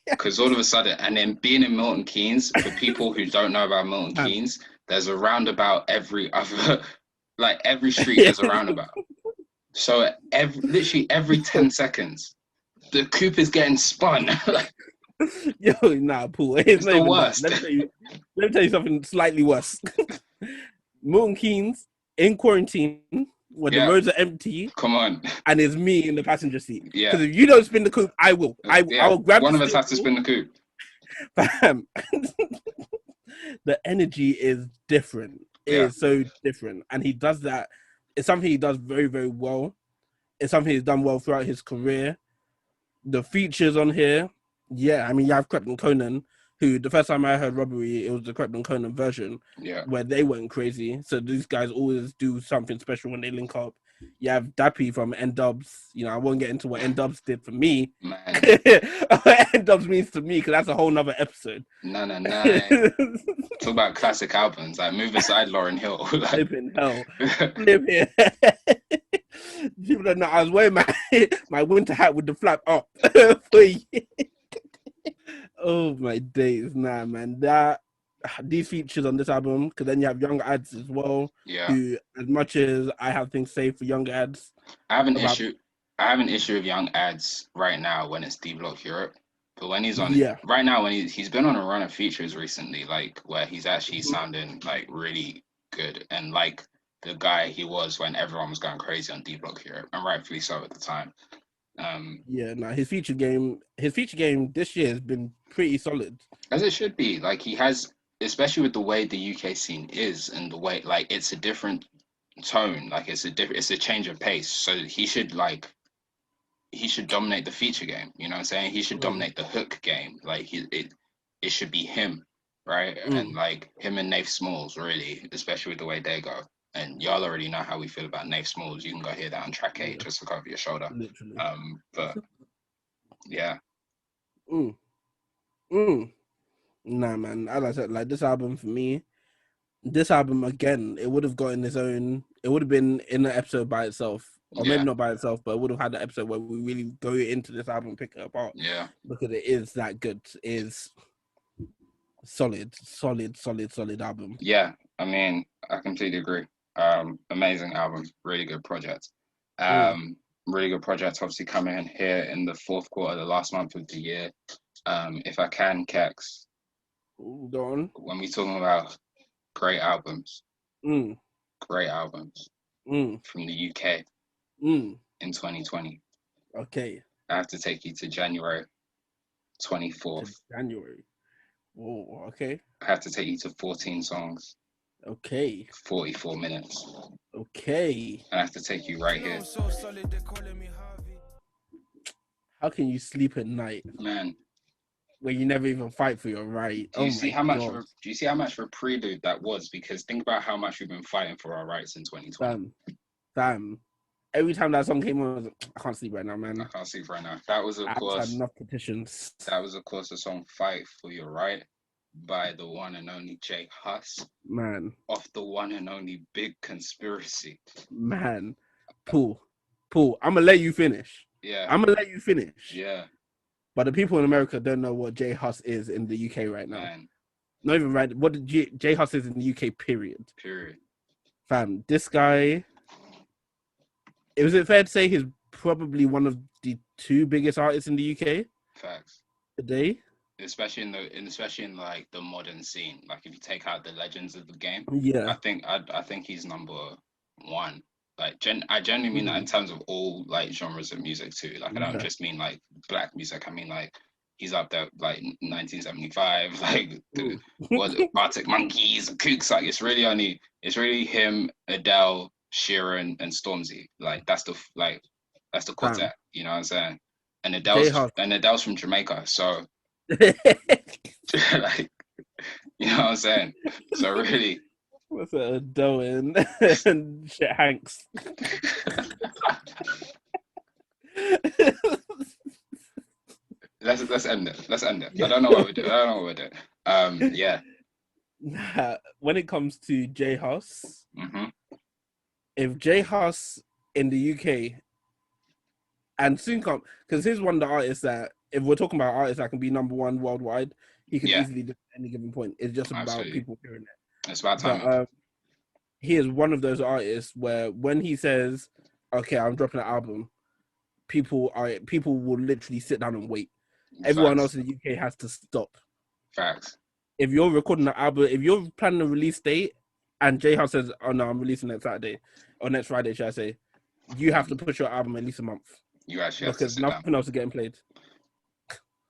Because all of a sudden, and then being in Milton Keynes, for people who don't know about Milton Keynes, there's a roundabout every other, like every street there's a roundabout. So literally every 10 seconds, the coupe is getting spun. Yo, nah, Paul. It's the worst. Let me tell you something slightly worse. Milton Keynes in quarantine, when the roads are empty. Come on. And it's me in the passenger seat. Yeah. Because if you don't spin the coupe, I will. I will grab one of us has to spin the coupe. Bam. The energy is different. It is so different. And he does that. It's something he does very, very well. It's something he's done well throughout his career. The features on here, I mean, you have Krept and Conan, who the first time I heard Robbery, it was the Krept and Conan version, where they went crazy. So these guys always do something special when they link up. You have Dappy from N-Dubs. You know, I won't get into what N-Dubs did for me. N-Dubs means to me, because that's a whole nother episode. No. Talk about classic albums, like move aside Lauryn Hill. Flipping hell. Flipping. People don't know, I was wearing my winter hat with the flap up. Oh my days, nah, man. These features on this album, because then you have Young Ads as well. Yeah. Who, as much as I have things to say for Young Ads, I have an issue with Young Ads right now when it's D Block Europe. But when he's on right now, when he's been on a run of features recently, like where he's actually sounding like really good and like the guy he was when everyone was going crazy on D Block Europe, and rightfully so at the time. His feature game this year has been pretty solid, as it should be. Like he has, especially with the way the UK scene is and the way like it's a different tone, like it's a change of pace. So he should dominate the feature game. You know what I'm saying? He should dominate the hook game. Like it should be him, right? And like him and Nath Smalls, really, especially with the way they go. And y'all already know how we feel about Nath Smalls. You can go hear that on track 8 just to cover your shoulder. Literally. But yeah. Nah, man. As I said, like this album for me, again, it would have gotten its own. It would have been in an episode by itself, or maybe not by itself, but it would have had an episode where we really go into this album and pick it apart. Yeah. Because it is that good. It is solid album. Yeah, I mean, I completely agree. Amazing album, really good project. Really good project, obviously coming in here in the fourth quarter, the last month of the year. If I can, Kekz, go on. When we're talking about great albums from the UK in 2020, okay, I have to take you to January 24th. January. Oh, okay. I have to take you to 14 songs. Okay. 44 minutes. Okay. I have to take you right here. How can you sleep at night, man? When you never even fight for your right? Do you see how much of a prelude that was? Because think about how much we've been fighting for our rights in 2020. Damn. Every time that song came on, I was like, I can't sleep right now, man. I can't sleep right now. That was, of course, had enough petitions. That was, of course, the song "Fight for Your Right" by the one and only J Hus. Man. Off the one and only Big Conspiracy. Man. Paul, I'm gonna let you finish. Yeah. I'm gonna let you finish. Yeah. But the people in America don't know what J Hus is in the UK right now. Man. Not even right. What did J Hus is in the UK? Period. Fam, this guy. Is it fair to say he's probably one of the 2 biggest artists in the UK? Facts. Today. Especially in like the modern scene. Like if you take out the legends of the game. Yeah. I think he's number 1. Like I genuinely mean that in terms of all like genres of music too. Like I don't just mean like black music. I mean like he's up there like 1975, like the Arctic Monkeys, Kooks. Like it's really him, Adele, Sheeran, and Stormzy. Like that's the quartet. You know what I'm saying? And Adele's from Jamaica, so like you know what I'm saying. So really, what's it, Adele and shit Hanks. Let's end it. I don't know what we're doing. Yeah. When it comes to J Hus, mm-hmm. if J Hus in the UK and soon come, because he's one of the artists that, if we're talking about artists that can be number one worldwide, he can easily do at any given point. It's just about people hearing it. It's about time. But, he is one of those artists where when he says, "Okay, I'm dropping an album," people will literally sit down and wait. Everyone else in the UK has to stop. Facts. If you're recording an album, if you're planning a release date, and J House says, "Oh no, I'm releasing next Saturday or next Friday," should I say? You have to push your album at least a month. You actually have because nothing else is getting played.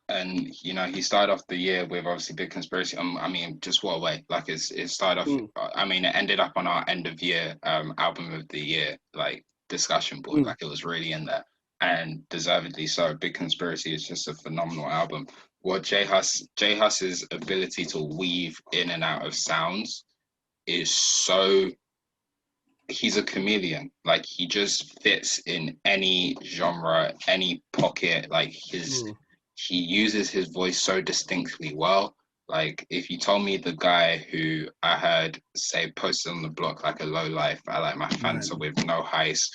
And he started off the year with obviously Big Conspiracy. I mean, just what a way! Like it started off. I mean, it ended up on our end of year album of the year like discussion board. Like it was really in there, and deservedly so. Big Conspiracy is just a phenomenal album. What J Hus's ability to weave in and out of sounds is so. He's a chameleon. Like he just fits in any genre, any pocket. Like he uses his voice so distinctly well. Like if you told me the guy who I heard say posted on the block like a low life, I like my Fanta with no heist,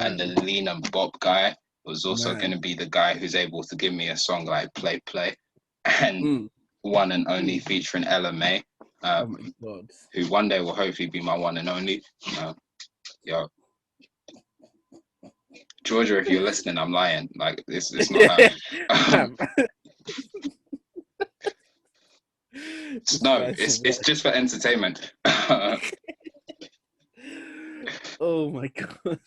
and the lean and bop guy was also going to be the guy who's able to give me a song like Play Play, and one and only featuring LMA. Who one day will hopefully be my one and only. Yo, Georgia, if you're listening, I'm lying. Like it's not that. No, it's just for entertainment. Oh my god.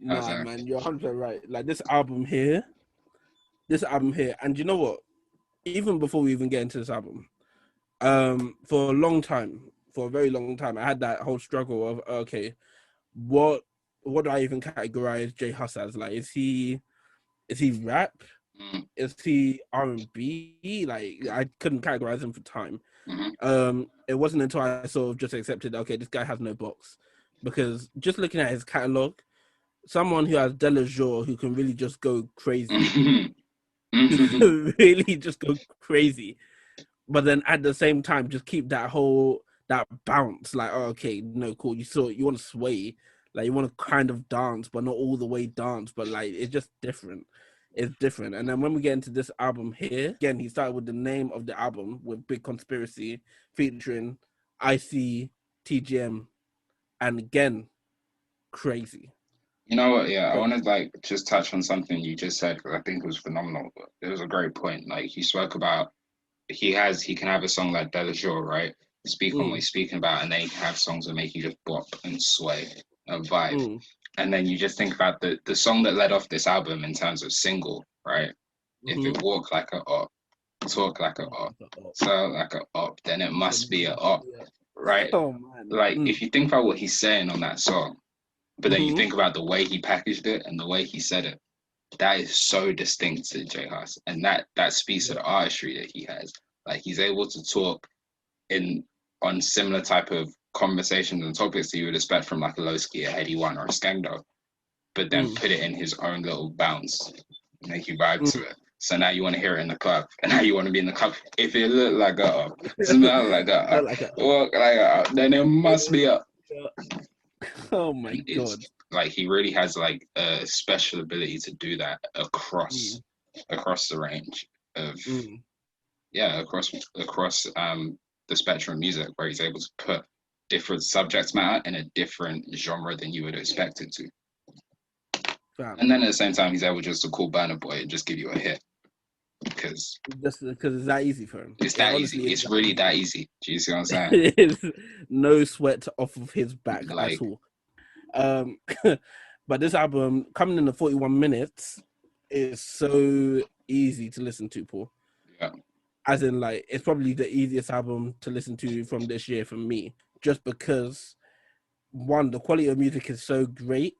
Nah, man, you're 100% right. Like this album here, and you know what? Even before we even get into this album, for a very long time, I had that whole struggle of, okay, what do I even categorize J Hus as? Like, is he rap? Is he R&B? Like, I couldn't categorize him for time. It wasn't until I sort of just accepted, okay, this guy has no box, because just looking at his catalog, someone who has De La Jour who can really just go crazy, really just go crazy. But then at the same time, just keep that bounce. Like, oh, okay, no, cool. You want to sway, like you want to kind of dance, but not all the way dance. But like, it's just different. It's different. And then when we get into this album here, again, he started with the name of the album with Big Conspiracy featuring IC, TGM, and again, crazy. You know what? Yeah, I want to like just touch on something you just said because I think it was phenomenal. It was a great point. Like he spoke about. He can have a song like De La Jour, right? Speak on what he's speaking about, and then he can have songs that make you just bop and sway and vibe. And then you just think about the song that led off this album in terms of single, right? If it walk like a op, talk like a op, sound like a op, then it must be a op, right? Oh, man. Like if you think about what he's saying on that song, but then you think about the way he packaged it and the way he said it, that is so distinct to J Hus, and that speaks to the artistry that he has. Like he's able to talk on similar type of conversations and topics that you would expect from like a Loski, a Heady One, or a Skengdo, but then put it in his own little bounce, make you vibe to it. So now you want to hear it in the club, and now you want to be in the club. If it look like a, smell like a, walk like a, then it must be a. Oh my god! Like he really has like a special ability to do that across the range of across the spectrum of music, where he's able to put different subject matter in a different genre than you would expect it to. And then at the same time, he's able just to call Burna Boy and just give you a hit because it's that easy for him. It's that easy. It's really that easy. Do you see what I'm saying? It's no sweat off of his back at all. But this album coming in the 41 minutes is so easy to listen to, Paul. Yeah. As in, like, it's probably the easiest album to listen to from this year for me, just because, one, the quality of music is so great,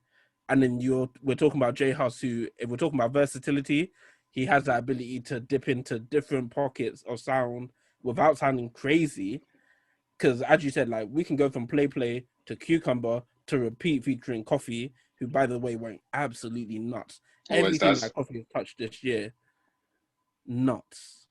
and then we're talking about J Hus, who, if we're talking about versatility, he has that ability to dip into different pockets of sound without sounding crazy. Because, as you said, like, we can go from Play Play to Cucumber to Repeat featuring Coffee, who, by the way, went absolutely nuts. Everything that Coffee has touched this year, nuts.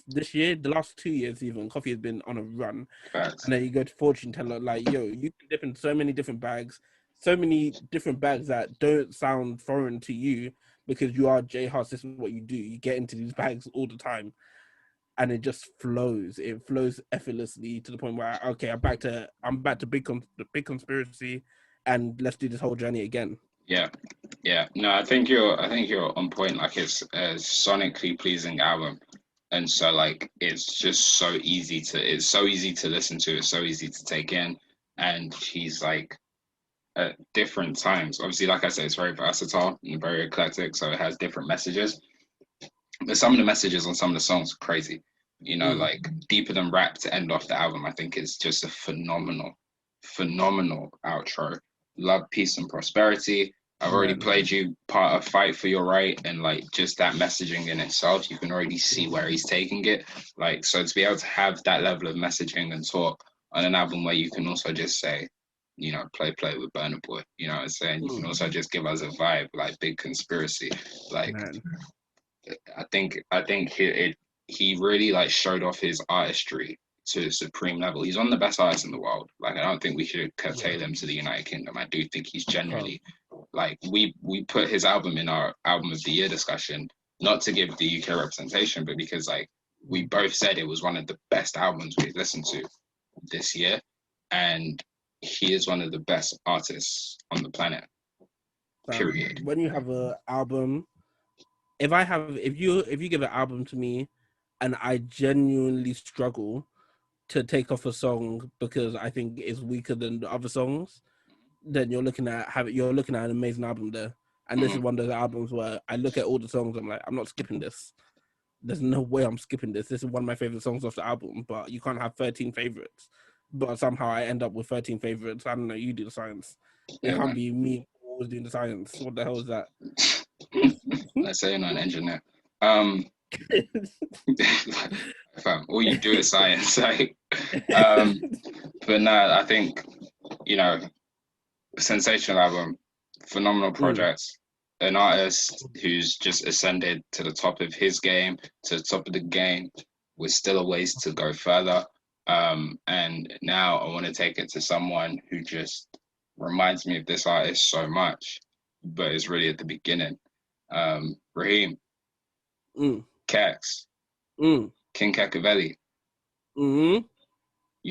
This year, the last 2 years even, Coffee has been on a run. Facts. And then you go to Fortune Teller, like, yo, you can dip in so many different bags that don't sound foreign to you because you are J Hus. This is what you do. You get into these bags all the time, and it just flows. It flows effortlessly to the point where, okay, I'm back to Big Conspiracy, and let's do this whole journey again. Yeah. No, I think you're on point. Like, it's a sonically pleasing album. And so, like, it's just so easy to listen to. It's so easy to take in. And he's, like, at different times. Obviously, like I said, it's very versatile and very eclectic. So it has different messages. But some of the messages on some of the songs are crazy. You know, like, Deeper Than Rap to end off the album, I think is just a phenomenal outro. Love, Peace, and Prosperity. I've already played you part of Fight for Your Right, and, like, just that messaging in itself, you can already see where he's taking it. Like, so to be able to have that level of messaging and talk on an album where you can also just say, you know, play with Burna Boy, you know what I'm saying? You can also just give us a vibe like Big Conspiracy. Like, I think he really, like, showed off his artistry to a supreme level. He's one of the best artists in the world. Like, I don't think we should curtail him to the United Kingdom. I do think he's genuinely, like, we put his album in our album of the year discussion, not to give the UK representation, but because, like, we both said it was one of the best albums we've listened to this year, and he is one of the best artists on the planet. Period. When you have an album, if you give an album to me, and I genuinely struggle to take off a song because I think it's weaker than the other songs, then you're looking at an amazing album there. And this is one of those albums where I look at all the songs, I'm like, I'm not skipping this. There's no way I'm skipping this. This is one of my favorite songs off the album, but you can't have 13 favorites. But somehow I end up with 13 favorites. I don't know, you do the science. It can't be me always doing the science. What the hell is that? Let's say you're not an engineer. Fam, all you do is science. Like, but no, I think, you know, sensational album, phenomenal projects, an artist who's just ascended to the top of his game, to the top of the game, with still a ways to go further. And now I want to take it to someone who just reminds me of this artist so much, but is really at the beginning. Rahim, Kekz, King Kekaveli. You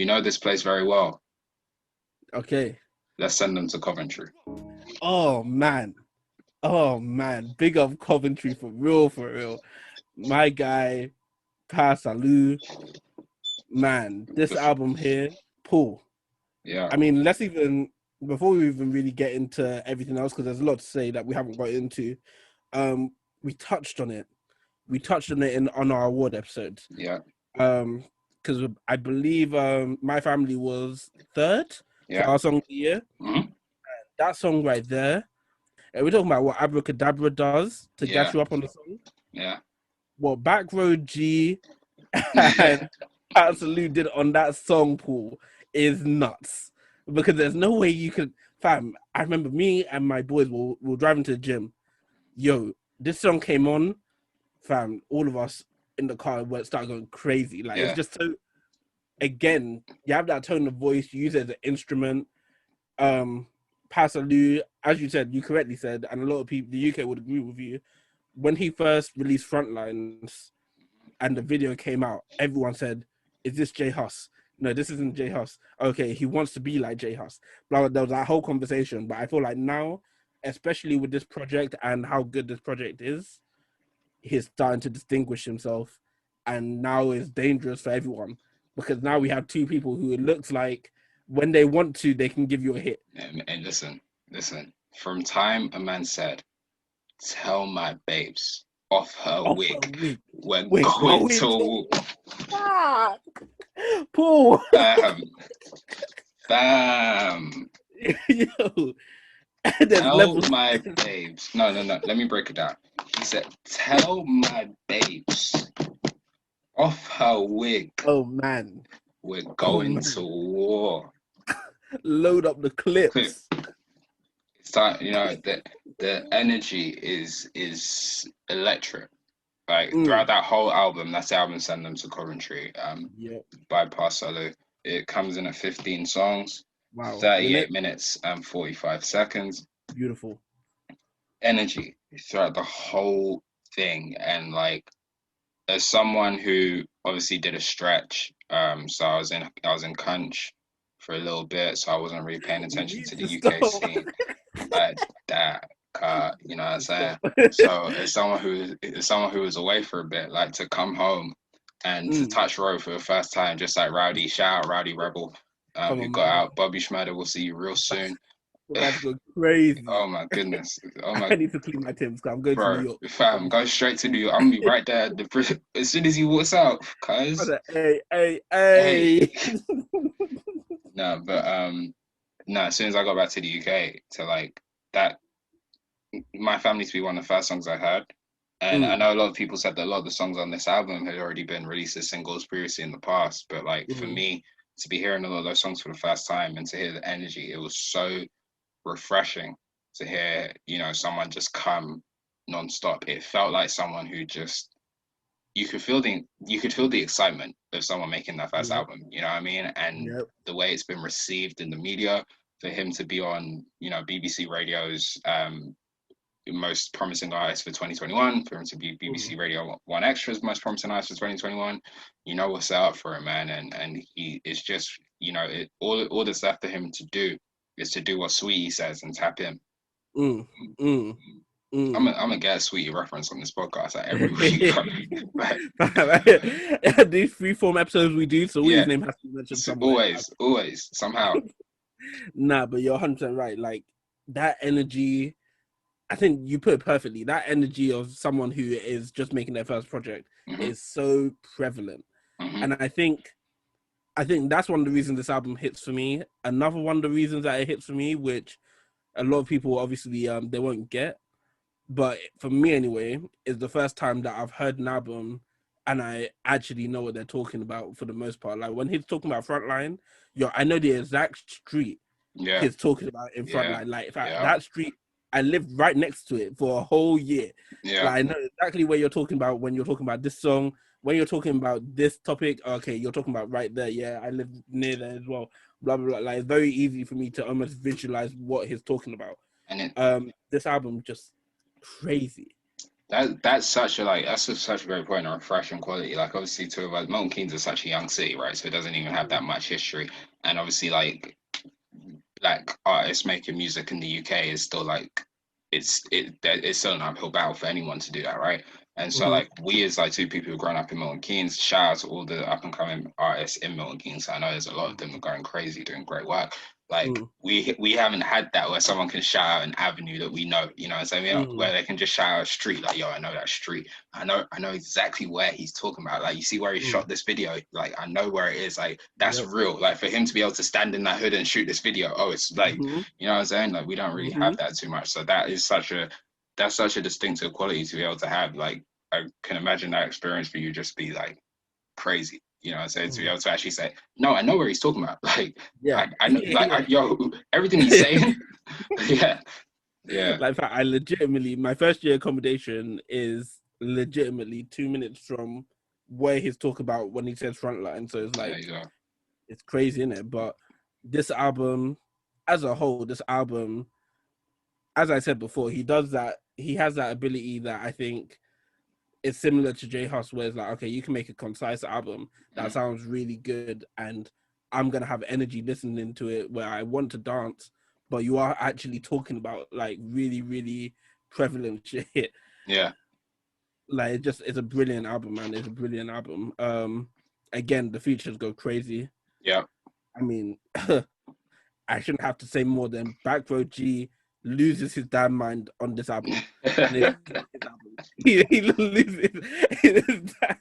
know this place very well. Okay. Let's send them to Coventry. Oh man. Big up Coventry for real. My guy, Salieu. Man, this album here, Paul. Yeah. I mean, before we even really get into everything else, because there's a lot to say that we haven't got into, we touched on it. On our award episode. Yeah. Because I believe My Family was third for our song of the year. That song right there, and we're talking about what Abra Cadabra does to get you up on the song. Yeah. What Back Row G and Salieu did on that song, Paul, is nuts. Because there's no way you could, fam. I remember me and my boys were driving to the gym. Yo, this song came on, fam. All of us in the car started going crazy. Like, it's just so. Again, you have that tone of voice. You use it as an instrument. Salieu, as you said, you correctly said, and a lot of people, the UK would agree with you. When he first released Frontlines, and the video came out, everyone said, "Is this J Hus? No, this isn't J Hus. Okay, he wants to be like J Hus." Blah, there was that whole conversation. But I feel like now, especially with this project and how good this project is, he's starting to distinguish himself, and now it's dangerous for everyone because now we have two people who it looks like when they want to, they can give you a hit. And listen. From time a man said, "Tell my babes off her Off wig. her wig. We're We're going going to to- war. Paul. Bam. Yo. There's Tell levels. my babes. No. Let me break it down. He said, tell my babes off her wig. Oh man. We're going to war. Load up the clips. It's time, the energy is electric. Like throughout that whole album, that's the album Send Them to Coventry. By Salieu. It comes in at 15 songs. Wow. 38 minutes and 45 seconds. Beautiful. Energy throughout the whole thing. And like, as someone who obviously did a stretch, so I was in Cunch for a little bit, so I wasn't really paying attention to the UK scene like that. You know what I'm saying? So as someone who was away for a bit, like to come home and to touch road for the first time, just like Rowdy, shout out Rowdy Rebel, who got out. Bobby Schmurder, we'll see you real soon. That's go crazy. Oh my goodness. I need to clean my Timbs because I'm going to New York. Fam, go straight to New York. I'm gonna be right there as soon as he walks out, cuz. Hey. No, but as soon as I got back to the UK, to like that, My Family to be one of the first songs I heard. And I know a lot of people said that a lot of the songs on this album had already been released as singles previously in the past. But like for me, to be hearing a lot of those songs for the first time and to hear the energy, it was so refreshing to hear, someone just come nonstop. It felt like someone who just, you could feel the excitement of someone making that first album, you know what I mean? And the way it's been received in the media, for him to be on, BBC Radio's most promising artist for 2021, for him to be BBC Radio 1 Extra's most promising artist for 2021, what's out for him, man. And he is just, all that's left for him to do is to do what Sweetie says and tap in. I'm gonna get a Sweetie reference on this podcast like every week. These freeform episodes we do, so Sweetie's name has to be mentioned somewhere. Always, somehow. Nah, but you're 100% right. Like that energy, I think you put it perfectly. That energy of someone who is just making their first project is so prevalent, and I think that's one of the reasons this album hits for me. Another one of the reasons that it hits for me, which a lot of people obviously they won't get, but for me anyway, is the first time that I've heard an album and I actually know what they're talking about for the most part. Like when he's talking about Frontline, I know the exact street he's talking about in Frontline. Like in fact, that street, I lived right next to it for a whole year. Like, I know exactly what you're talking about when you're talking about this song. When you're talking about this topic, okay, you're talking about right there. Yeah, I live near there as well. Blah, blah, blah. Like, it's very easy for me to almost visualize what he's talking about. And this album just crazy. That's such a great point of refreshing quality. Like, obviously, too, like Milton Keynes is such a young city, right? So it doesn't even have that much history. And obviously, like, black artists making music in the UK is still like, it's still an uphill battle for anyone to do that, right? And so like we as like two people who've grown up in Milton Keynes, shout out to all the up and coming artists in Milton Keynes. I know there's a lot of them going crazy, doing great work. Like we haven't had that where someone can shout out an avenue that we know, you know what I'm saying? Where they can just shout out a street, like, yo, I know that street. I know exactly where he's talking about. Like, you see where he shot this video, like, I know where it is. Like, that's real. Like, for him to be able to stand in that hood and shoot this video, it's like, you know what I'm saying? Like, we don't really have that too much. So that's such a distinctive quality to be able to have. Like, I can imagine that experience for you just be like crazy. You know what I'm saying? To be able to actually say, no, I know where he's talking about. Like, I know, like, yo, everything he's saying. Yeah. Like, I legitimately, my first year accommodation is legitimately 2 minutes from where he's talking about when he says Frontline. So it's like, it's crazy, isn't it? But this album, as a whole, as I said before, he has that ability that I think it's similar to J Hus, where it's like, okay, you can make a concise album that sounds really good, and I'm gonna have energy listening to it where I want to dance, but you are actually talking about like really, really prevalent shit. Yeah. Like it's a brilliant album, man. It's a brilliant album. Again, the features go crazy. Yeah. I mean, I shouldn't have to say more than Back Row G, loses his damn mind on this album. He loses his damn.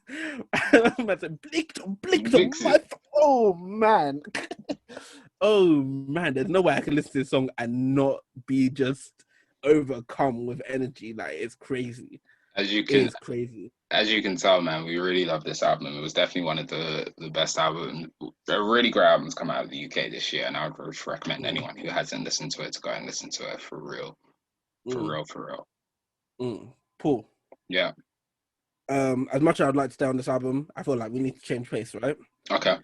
I said, blinked on my. Oh man, oh man. There's no way I can listen to this song and not be just overcome with energy. Like, it's crazy. It's crazy. As you can tell, man, we really love this album. It was definitely one of the best albums, really great albums come out of the UK this year, and I would recommend anyone who hasn't listened to it to go and listen to it for real. For real. Paul. Yeah. As much as I'd like to stay on this album, I feel like we need to change pace, right? Okay.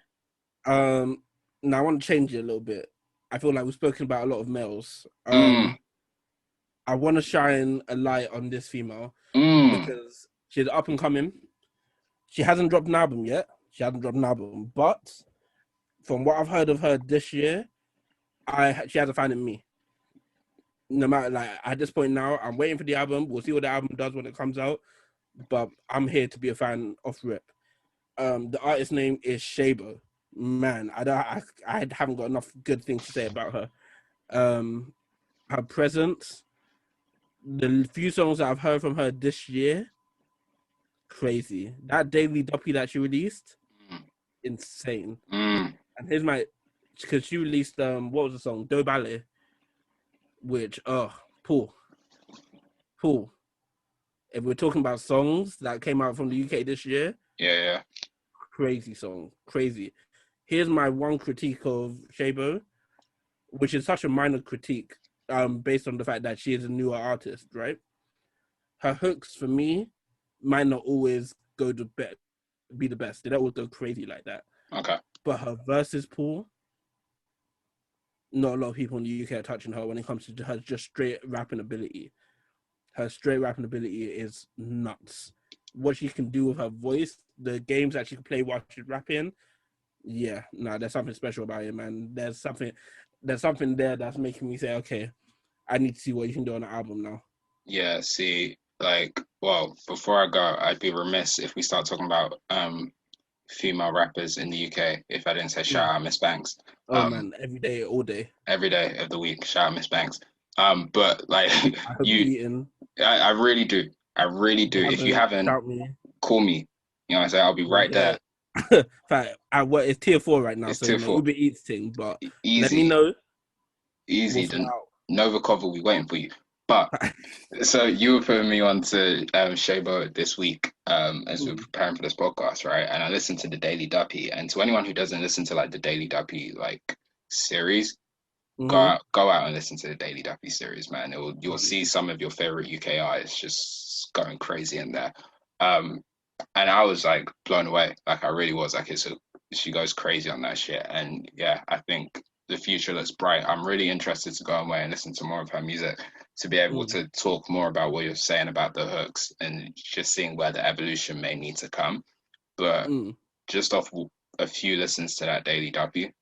Now I want to change it a little bit. I feel like we've spoken about a lot of males. I want to shine a light on this female because she's up and coming. She hasn't dropped an album yet. But from what I've heard of her this year, she has a fan in me. No matter, like, at this point now, I'm waiting for the album. We'll see what the album does when it comes out. But I'm here to be a fan off rip. The artist's name is Shaybo. Man, I haven't got enough good things to say about her. Her presence, the few songs that I've heard from her this year, crazy. That Daily Duppy that she released, insane. And here's because she released what was the song? Do Ballet, which Paul. If we're talking about songs that came out from the UK this year, yeah, crazy song, crazy. Here's my one critique of Shaybo, which is such a minor critique, based on the fact that she is a newer artist, right? Her hooks, for me, might not always be the best. They don't always go crazy like that. Okay. But her verses, Paul, not a lot of people in the UK are touching her when it comes to her just straight rapping ability. Her straight rapping ability is nuts. What she can do with her voice, the games that she can play while she's rapping, yeah, there's something special about it, man. There's something there that's making me say, okay, I need to see what you can do on the album now. Yeah, see, like, well, before I go, I'd be remiss if we start talking about female rappers in the UK if I didn't say shout out Miss Banks. Man, every day, all day. Every day of the week, shout out Miss Banks. But like I really do. If you haven't, call me. You know what I'm saying? I'll be right there. Fact, it's tier 4 right now, it's so tier 4. Uber Eats thing, but easy. Let me know. Easy. Nova cover, we waiting for you. But so you were putting me on to Shaybo this week as we were preparing for this podcast, right? And I listened to the Daily Duppy. And to anyone who doesn't listen to like the Daily Duppy like series, go out and listen to the Daily Duppy series, man. You'll see some of your favorite UK artists just going crazy in there. And I was like blown away. Like I really was. Like she goes crazy on that shit. And yeah, I think the future looks bright. I'm really interested to go away and listen to more of her music to be able to talk more about what you're saying about the hooks and just seeing where the evolution may need to come. But just off a few listens to that Daily Duppy,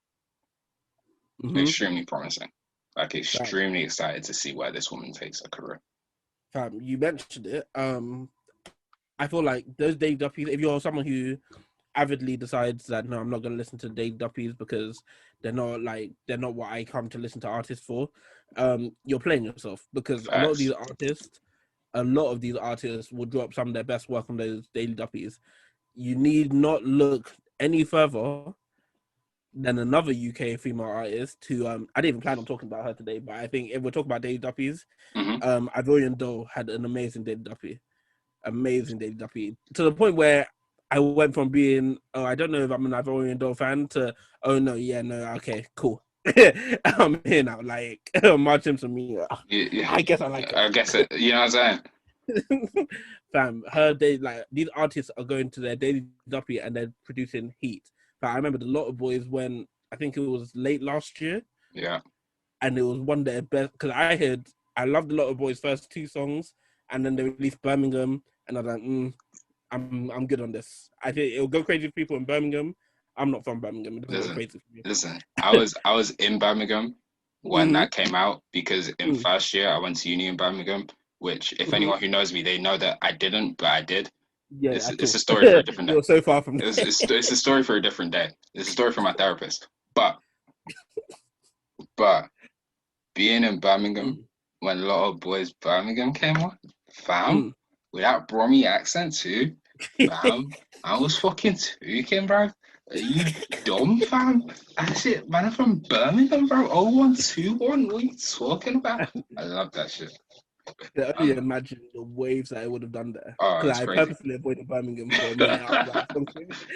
extremely promising. Like extremely excited to see where this woman takes her career. You mentioned it. I feel like those Daily Duppies, if you're someone who avidly decides that no, I'm not going to listen to Daily Duppies because they're not what I come to listen to artists for, you're playing yourself, because a lot of these artists will drop some of their best work on those Daily Duppies. You need not look any further than another UK female artist to I didn't even plan on talking about her today, but I think if we're talking about Daily Duppies, Ivorian Doe had an amazing Daily Duppy to the point where I went from being, I don't know if I'm an Ivorian Doe fan to, okay, cool. I'm here now, like, March him to me. I guess I like it. I guess it, you know what I'm saying? Fam, these artists are going to their Daily Duppy and they're producing heat. But I remember the Lot of Boys when, I think it was late last year. Yeah. And it was one of their best, because I loved the Lot of Boys' first 2 songs, and then they released Birmingham, and I was like, I'm good on this. I think it'll go crazy for people in Birmingham. I'm not from Birmingham. It doesn't go crazy for me. Listen, I was in Birmingham when that came out, because in first year I went to uni in Birmingham, which if anyone who knows me, they know that I didn't, but I did. Yeah, it's a story for a different day. You're so far from it's a story for a different day. It's a story for my therapist. But being in Birmingham when a lot of boys Birmingham came on, fam, with that Brummy accent too, fam, I was fucking tweaking, bro. Are you dumb, fam? That's it, man. I'm from Birmingham, bro. 0121. What are you talking about? I love that shit. I can only imagine the waves that I would have done there. Oh, Because I crazy. purposely avoided Birmingham for a minute after that song.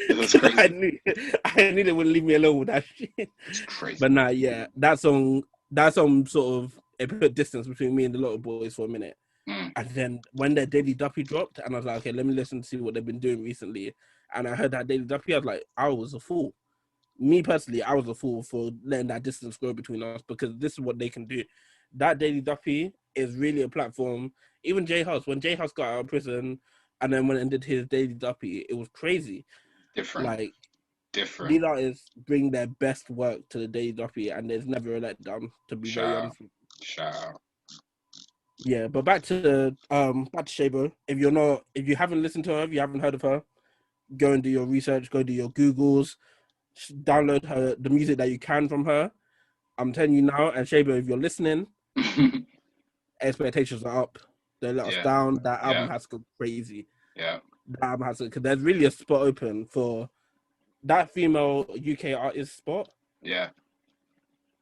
It was crazy. I knew they wouldn't leave me alone with that shit. It's crazy. But nah, yeah, that song sort of, it put distance between me and the little boys for a minute. And then when their Daily Duppy dropped, and I was like, okay, let me listen to see what they've been doing recently. And I heard that Daily Duppy, I was like, I was a fool. Me personally, I was a fool for letting that distance grow between us, because this is what they can do. That Daily Duppy is really a platform. Even J House, when J House got out of prison and then went and did his Daily Duppy, it was crazy. Different. These artists bring their best work to the Daily Duppy, and there's never a letdown, to be very honest. Shout out. Yeah, but back to Shaybo. If you haven't listened to her, if you haven't heard of her, go and do your research, go do your Googles, download the music that you can from her. I'm telling you now, and Shaybo, if you're listening, expectations are up. They let us down. That album has to go crazy. Yeah. That album has to, because there's really a spot open for that female UK artist spot. Yeah.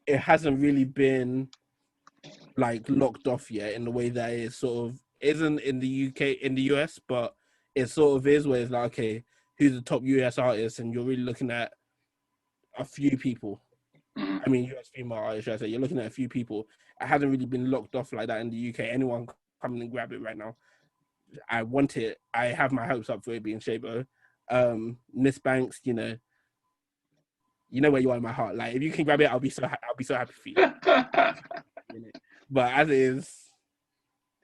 It hasn't really been like locked off yet in the way that it sort of isn't in the UK, in the US, but it sort of is, where it's like, okay, who's the top US artist? And you're really looking at a few people. I mean, US female artists, should I say. You're looking at a few people. It hasn't really been locked off like that in the UK. Anyone come and grab it right now. I want it. I have my hopes up for it being Shaybo. Miss Banks, you know where you are in my heart. Like, if you can grab it, I'll be so happy for you. But as it is,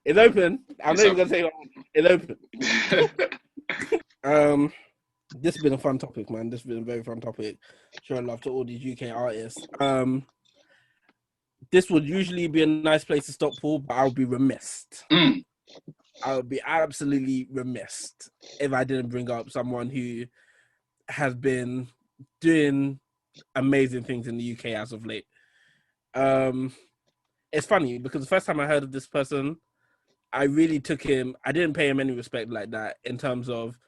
it's open. I'm not even gonna say it's open. This has been a fun topic, man. This has been a very fun topic. Showing love to all these UK artists. This would usually be a nice place to stop, Paul, but I would be remiss. I would be absolutely remiss if I didn't bring up someone who has been doing amazing things in the UK as of late. It's funny because the first time I heard of this person, I really took him. I didn't pay him any respect like that, in terms of,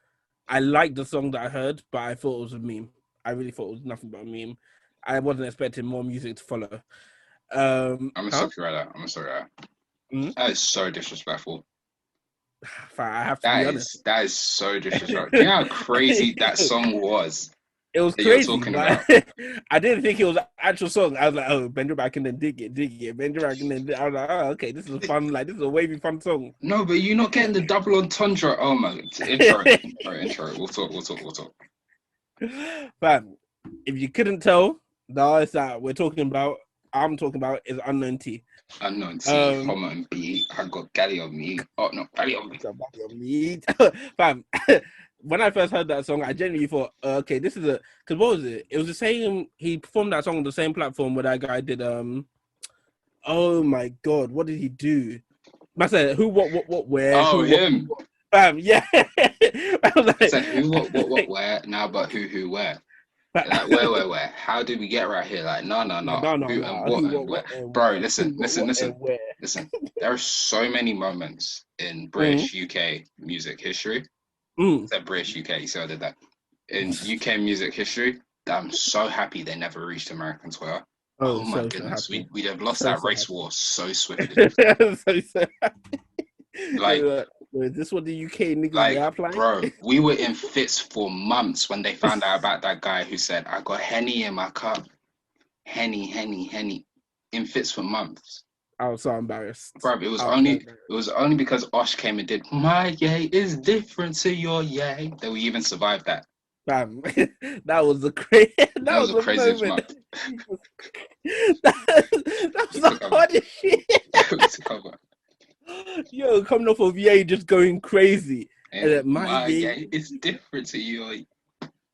I liked the song that I heard, but I thought it was a meme. I really thought it was nothing but a meme. I wasn't expecting more music to follow. I'm gonna stop you right there. That is so disrespectful. I have to be honest. That is so disrespectful. Do you know how crazy that song was? It was crazy. I didn't think it was an actual song. I was like, oh, bend your back and then dig it. Bend your back and then I was like, oh, okay, this is fun. Like, this is a wavy, fun song. No, but you're not getting the double entendre. Oh my, intro. We'll talk. Fam, if you couldn't tell, the artist that I'm talking about is Unknown T. Unknown T, comma and B. I got Galley on me. Oh no, Galley on me. Fam, when I first heard that song, I genuinely thought, okay, this is because what was it? It was the same. He performed that song on the same platform where that guy did. Oh my God, what did he do? I said, who, what, where? Oh, who, him. What? Fam, yeah. I was like, so who, what, where? Now, but who, where? Like, where? How did we get right here? Like, no. Who and what and where? Bro, listen. There are so many moments in British UK music history. Said British UK, you see I did that. In UK music history, that I'm so happy they never reached American Twitter. Oh my goodness, we'd have lost that race war so swiftly. so like, is this what the UK niggas are applying? Bro, we were in fits for months when they found out about that guy who said, I got Henny in my cup. Henny. In fits for months. I was so embarrassed. Bro, it was only because Osh came and did my yay is different to your yay that we even survived that. Bam. That was the craziest month. that was the hardest shit. Yo, coming off of Ye just going crazy. And then my yay is different to your.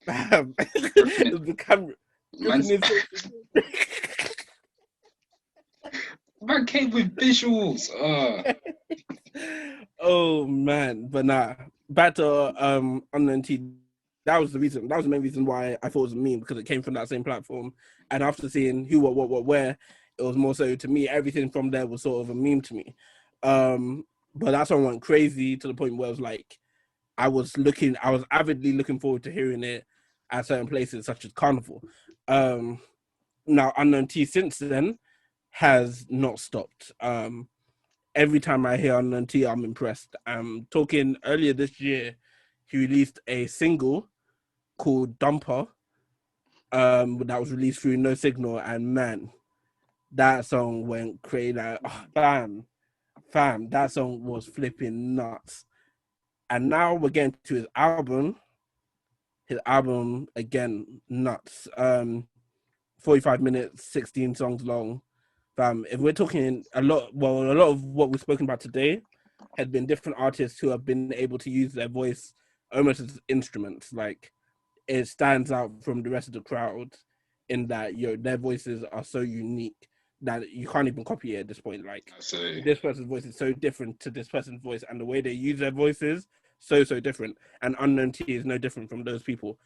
Bam. The camera. Man came with visuals. Oh man, but nah. Back to Unknown T. That was the reason. That was the main reason why I thought it was a meme, because it came from that same platform. And after seeing who, what, where, It was more so, to me, everything from there was sort of a meme to me. But that song went crazy to the point where it was like, I was avidly looking forward to hearing it at certain places such as Carnival. Now Unknown T since then has not stopped. Every time I hear Unknown T, I'm impressed. Talking earlier this year, he released a single called Dumper, that was released through No Signal, and man, that song went crazy. Like, oh, fam, that song was flipping nuts. And now we're getting to his album. His album, again, nuts. 45 minutes, 16 songs long. If we're talking a lot of what we've spoken about today had been different artists who have been able to use their voice almost as instruments. Like, it stands out from the rest of the crowd in that their voices are so unique that you can't even copy it at this point. Like, this person's voice is so different to this person's voice, and the way they use their voices so different. And Unknown T is no different from those people.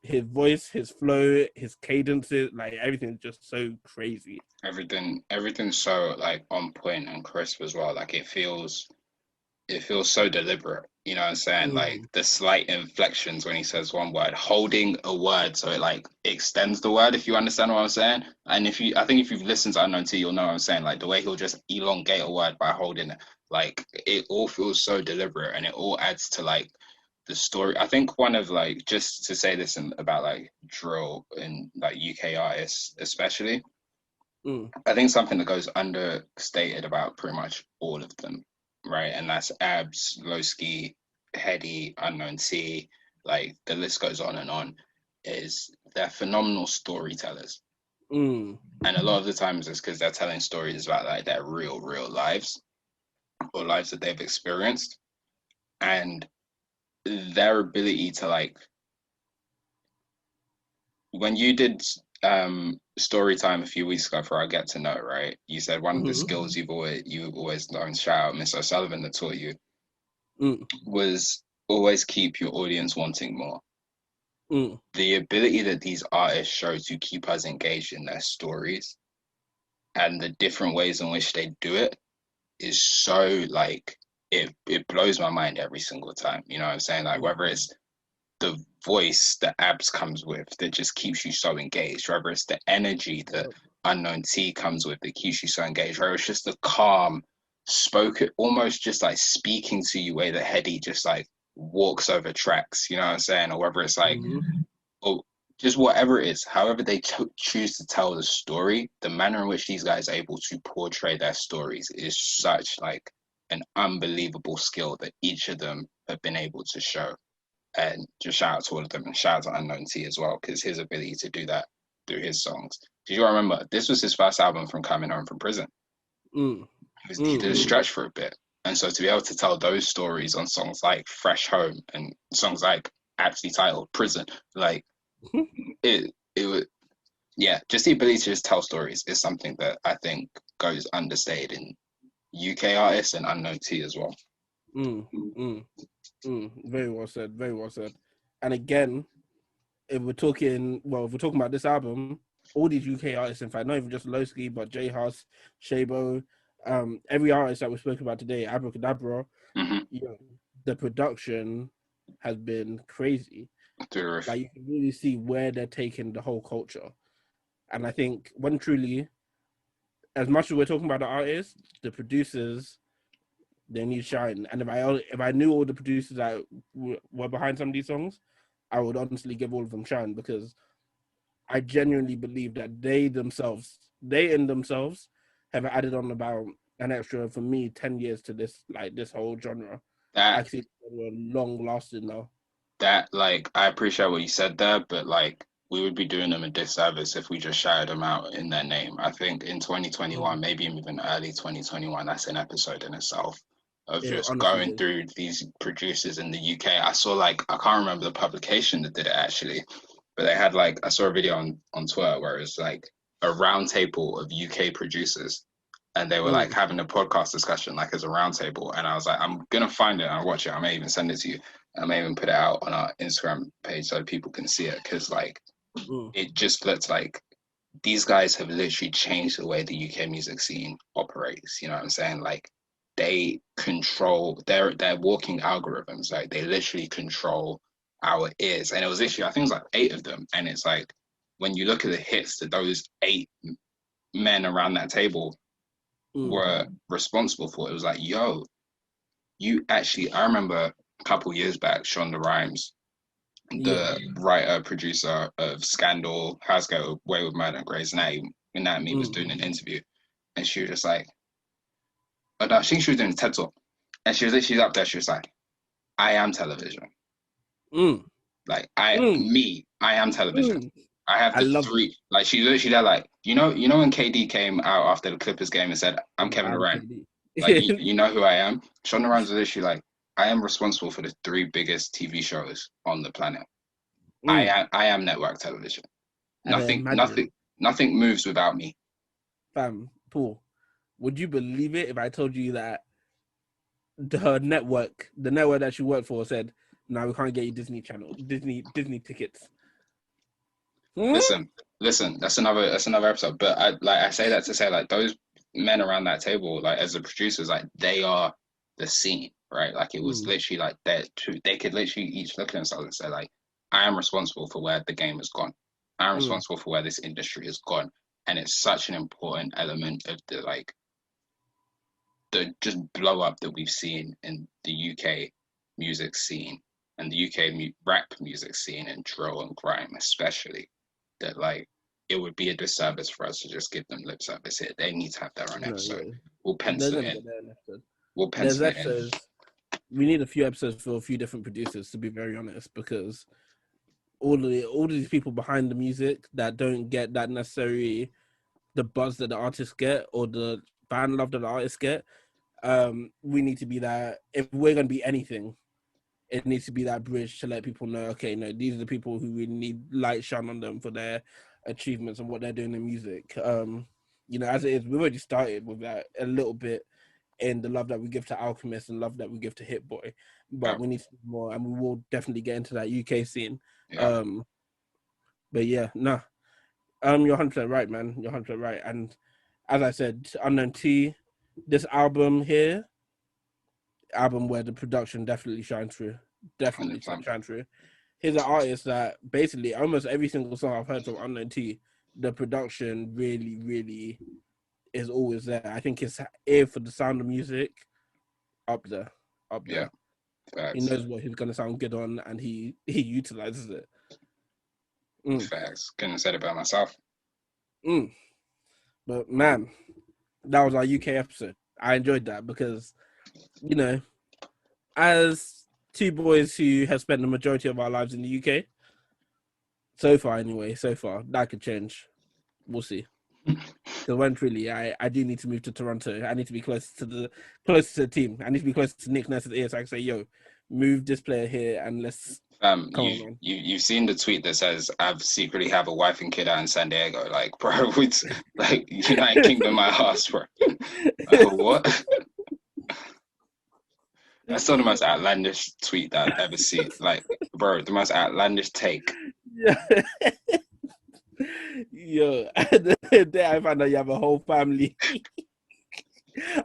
His voice, his flow, his cadences, like everything's just so crazy. Everything's so like on point and crisp as well. Like it feels so deliberate. You know what I'm saying? Like the slight inflections when he says one word, holding a word so it like extends the word, if you understand what I'm saying. And I think if you've listened to Unknown T, you'll know what I'm saying. Like the way he'll just elongate a word by holding it. Like it all feels so deliberate, and it all adds to like the story. I think one of like, just to say this about like drill and like UK artists especially, I think something that goes understated about pretty much all of them, right? And that's Abs, Loski, Heady, Unknown T, like the list goes on, is they're phenomenal storytellers. And a lot of the times it's because they're telling stories about like their real lives, or lives that they've experienced. And their ability to like, when you did story time a few weeks ago for our Get to Know, right? You said one of the skills you've always known, shout out Mr. O'Sullivan, that taught you, was always keep your audience wanting more. The ability that these artists show to keep us engaged in their stories and the different ways in which they do it is so like, it blows my mind every single time. You know what I'm saying? Like whether it's the voice that Abs comes with that just keeps you so engaged, whether it's the energy that Unknown T comes with that keeps you so engaged, whether it's just the calm spoken, almost just like speaking to you way that Heady just like walks over tracks, you know what I'm saying? Or whether it's like, or just whatever it is, however they choose to tell the story, the manner in which these guys are able to portray their stories is such like an unbelievable skill that each of them have been able to show. And just shout out to all of them, and shout out to Unknown T as well, because his ability to do that through his songs. Did you remember this was his first album from coming home from prison? He did a stretch for a bit, and so to be able to tell those stories on songs like Fresh Home and songs like aptly titled Prison, like it was, yeah, just the ability to just tell stories is something that I think goes understated in UK artists and Unknown T as well. Very well said. Very well said. And again, if we're talking about this album, all these UK artists, in fact, not even just Loski, but J Hus, Shaybo, every artist that we spoke about today, Abra, Cadabra, the production has been crazy. Like you can really see where they're taking the whole culture. And I think when truly, as much as we're talking about the artists, the producers, they need shine. And if I knew all the producers that were behind some of these songs, I would honestly give all of them shine, because I genuinely believe that they in themselves have added on about an extra, for me, 10 years to this whole genre. That actually long lasting now. That, like, I appreciate what you said there, but like, we would be doing them a disservice if we just shouted them out in their name. I think in 2021, maybe even early 2021, that's an episode in itself of just going through these producers in the UK. I saw, like, I can't remember the publication that did it actually, but they had, like, I saw a video on Twitter where it was like a round table of UK producers, and they were like having a podcast discussion, like as a round table. And I was like, I'm gonna find it and I'll watch it. I may even send it to you. I may even put it out on our Instagram page so people can see it, because like it just looks like these guys have literally changed the way the UK music scene operates. You know what I'm saying? Like, they control their walking algorithms. Like, they literally control our ears. And it was literally, I think it was like 8 of them. And it's like, when you look at the hits that those 8 men around that table were responsible for, it was like, yo, you actually, I remember a couple years back, Shonda Rhimes, the writer producer of Scandal, House Get Away with Murder, and Grey's Anatomy, was doing an interview, and she was just like, oh, no, I think she was doing a TED Talk, and she's up there, she was like, I am television. Like, I am television. I have the 3, like, she's literally there, like, you know when KD came out after the Clippers game and said, I'm Kevin Durant, like, you know who I am? Shonda Rhimes was literally like, I am responsible for the 3 biggest TV shows on the planet. I am network television. Nothing moves without me. Fam, Paul, would you believe it if I told you that the network that she worked for said, no, we can't get you Disney Disney tickets. Listen, that's another episode. But I say that to say, like, those men around that table, like, as the producers, like, they are the scene, right? Like, it was literally like they could literally each look at themselves and say, like, I am responsible for where the game has gone. I'm responsible for where this industry has gone. And it's such an important element of the just blow up that we've seen in the UK music scene and the UK rap music scene and drill and grime especially, that, like, it would be a disservice for us to just give them lip service here. They need to have their own episode. Yeah. We'll pencil it in. We'll pencil it in. We need a few episodes for a few different producers, to be very honest, because all these people behind the music that don't get that necessarily the buzz that the artists get or the fan love that the artists get. We need to be that. If we're going to be anything, it needs to be that bridge to let people know, okay, no, these are the people who really need light shine on them for their achievements and what they're doing in music. As it is, we've already started with that a little bit in the love that we give to Alchemist and love that we give to Hit Boy, but we need more, and we will definitely get into that UK scene. But yeah, no, you're 100% right, man. You're 100% right. And as I said, Unknown T, this album where the production definitely shines through. Definitely shines through. He's an artist that basically almost every single song I've heard from Unknown T, the production really, really is always there. I think his ear for the sound of music up there. Yeah. Facts. He knows what he's gonna sound good on, and he utilizes it. Facts. Couldn't have said it by myself. But man, that was our UK episode. I enjoyed that because, as 2 boys who have spent the majority of our lives in the UK, so far, that could change. We'll see. Because when truly, I do need to move to Toronto. I need to be close to the team. I need to be close to Nick Nurse's ear so I can say, yo, move this player here and let's you've seen the tweet that says I've secretly have a wife and kid out in San Diego. Like, bro, it's like United Kingdom my ass, bro. Like, what? That's not the most outlandish tweet that I've ever seen. Like, bro, the most outlandish take. Yeah. Yo, the day I found out you have a whole family,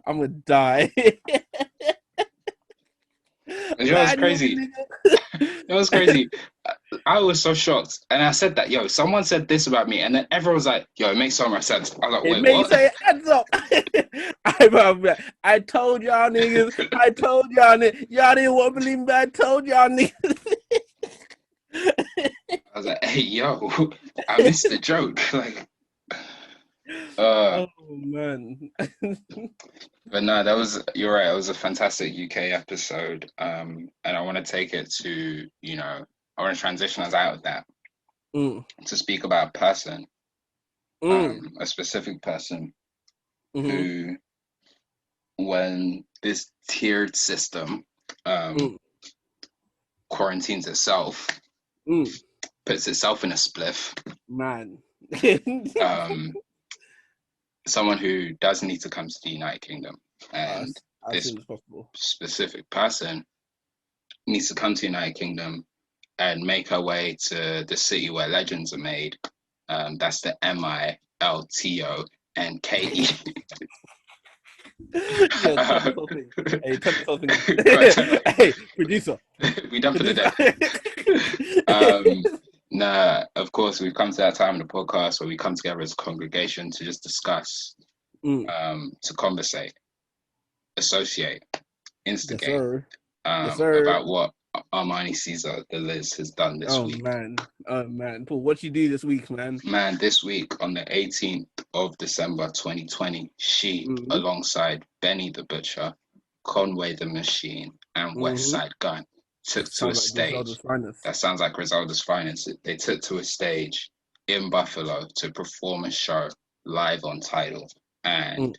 I'm gonna die. You know what's crazy? I was so shocked, and I said that, yo, someone said this about me, and then everyone was like, yo, it makes so much sense. I was like, wait, what? Say hands up. I told y'all niggas. Y'all didn't want to believe me. I told y'all niggas. I was like, hey, yo, I missed the joke. Like, oh man. But no, you're right. It was a fantastic UK episode. And I want to take it to, I want to transition us out of that to speak about a person, a specific person who, when this tiered system quarantines itself, puts itself in a spliff. Man. Someone who does need to come to the United Kingdom. And as this specific person needs to come to the United Kingdom and make her way to the city where legends are made That's the Miltonke. Hey, tell me something. Hey, producer. We done for the day. Nah, of course, we've come to that time in the podcast where we come together as a congregation to just discuss, to conversate, associate, instigate, about what Armani Caesar, the Liz, has done this week. Oh man, Paul, what you do this week, man? Man, this week on the 18th of December 2020, she, alongside Benny the Butcher, Conway the Machine, and Westside Gun, took to a stage. That sounds like Griselda's finest. They took to a stage in Buffalo to perform a show live on Tidal, and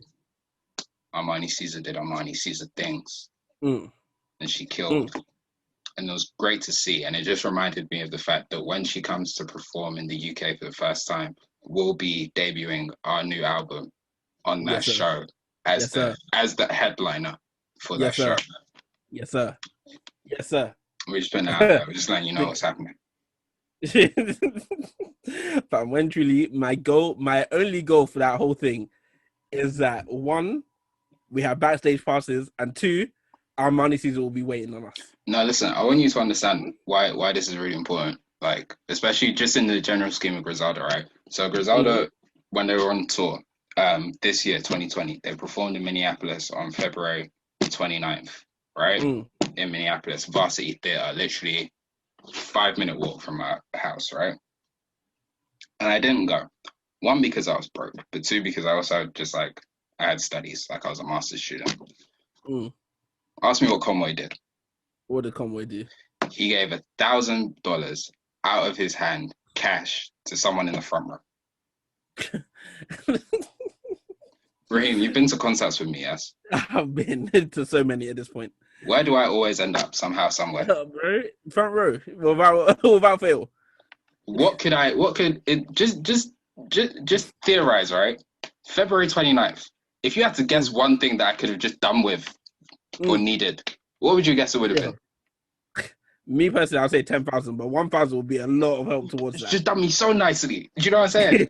Armani Caesar did Armani Caesar things, and she killed. And it was great to see, and it just reminded me of the fact that when she comes to perform in the UK for the first time, we'll be debuting our new album on that show as the headliner for that show. Yes, sir. Yes, sir. We're just putting it out there. We're just letting you know what's happening. But when truly, my only goal for that whole thing is that, one, we have backstage passes, and two, Armani Caesar will be waiting on us. No, listen, I want you to understand why this is really important. Like, especially just in the general scheme of Griselda, right? So Griselda, when they were on tour, this year, 2020, they performed in Minneapolis on February 29th, right? In Minneapolis, Varsity Theater, literally 5-minute walk from my house, right? And I didn't go. One, because I was broke, but two, because I also just I had studies, like I was a master's student. Ask me what Conway did. What did Conway do? He gave $1,000 out of his hand, cash, to someone in the front row. Rahim, you've been to concerts with me, yes? I've been to so many at this point. Where do I always end up? Somehow, somewhere. Bro, front row, without fail. Just theorize, right? February 29th. If you had to guess one thing that I could have just done with or needed, what would you guess it would have been? Me personally, I'll say 10,000, but 1,000 would be a lot of help towards that. Just done me so nicely. Do you know what I'm saying?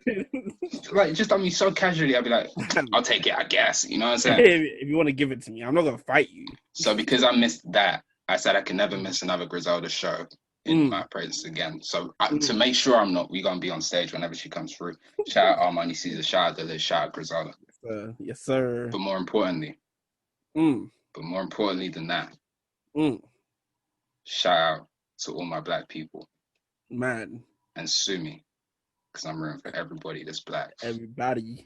Just done me so casually. I'd be like, I'll take it, I guess. You know what I'm saying? If you want to give it to me, I'm not going to fight you. So because I missed that, I said I can never miss another Griselda show in my presence again. So to make sure we're going to be on stage whenever she comes through. Shout out Armani Caesar, shout out Liz, shout out Griselda. Yes, sir. But more importantly than that, shout out to all my black people. Man. And sue me, because I'm rooting for everybody that's black. Everybody.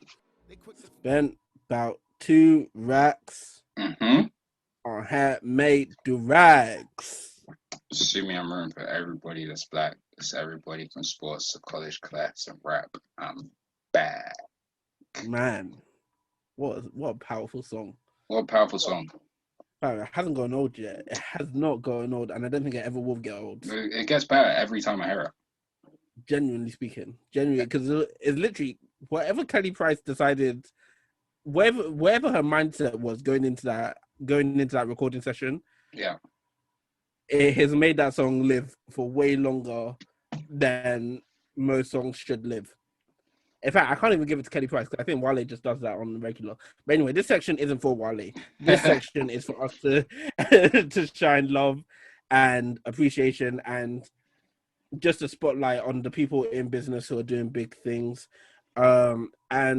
Spent about 2 racks on handmade durags. Sue me, I'm rooting for everybody that's black. It's everybody from sports to college class and rap. I'm back. Man. What a powerful song. What a powerful song. It hasn't gotten old yet. It has not gotten old, and I don't think it ever will get old. It gets better every time I hear it. Genuinely speaking. Because it's literally whatever Kelly Price decided, wherever her mindset was going into that recording session. Yeah. It has made that song live for way longer than most songs should live. In fact, I can't even give it to Kelly Price because I think Wale just does that on the regular. But anyway, this section isn't for Wale. This section is for us to shine love and appreciation and just a spotlight on the people in business who are doing big things. And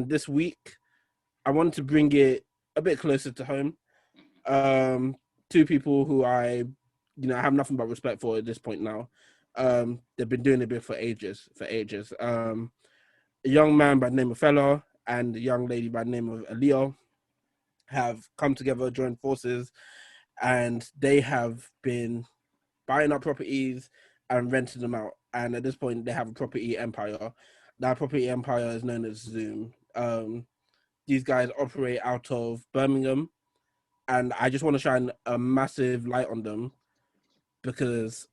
this week, I wanted to bring it a bit closer to home. 2 people who I have nothing but respect for at this point now. They've been doing it big for ages. A young man by the name of Fella and a young lady by the name of Aaliyah have come together, joined forces, and they have been buying up properties and renting them out. And at this point, they have a property empire. That property empire is known as Zoom. These guys operate out of Birmingham, and I just want to shine a massive light on them because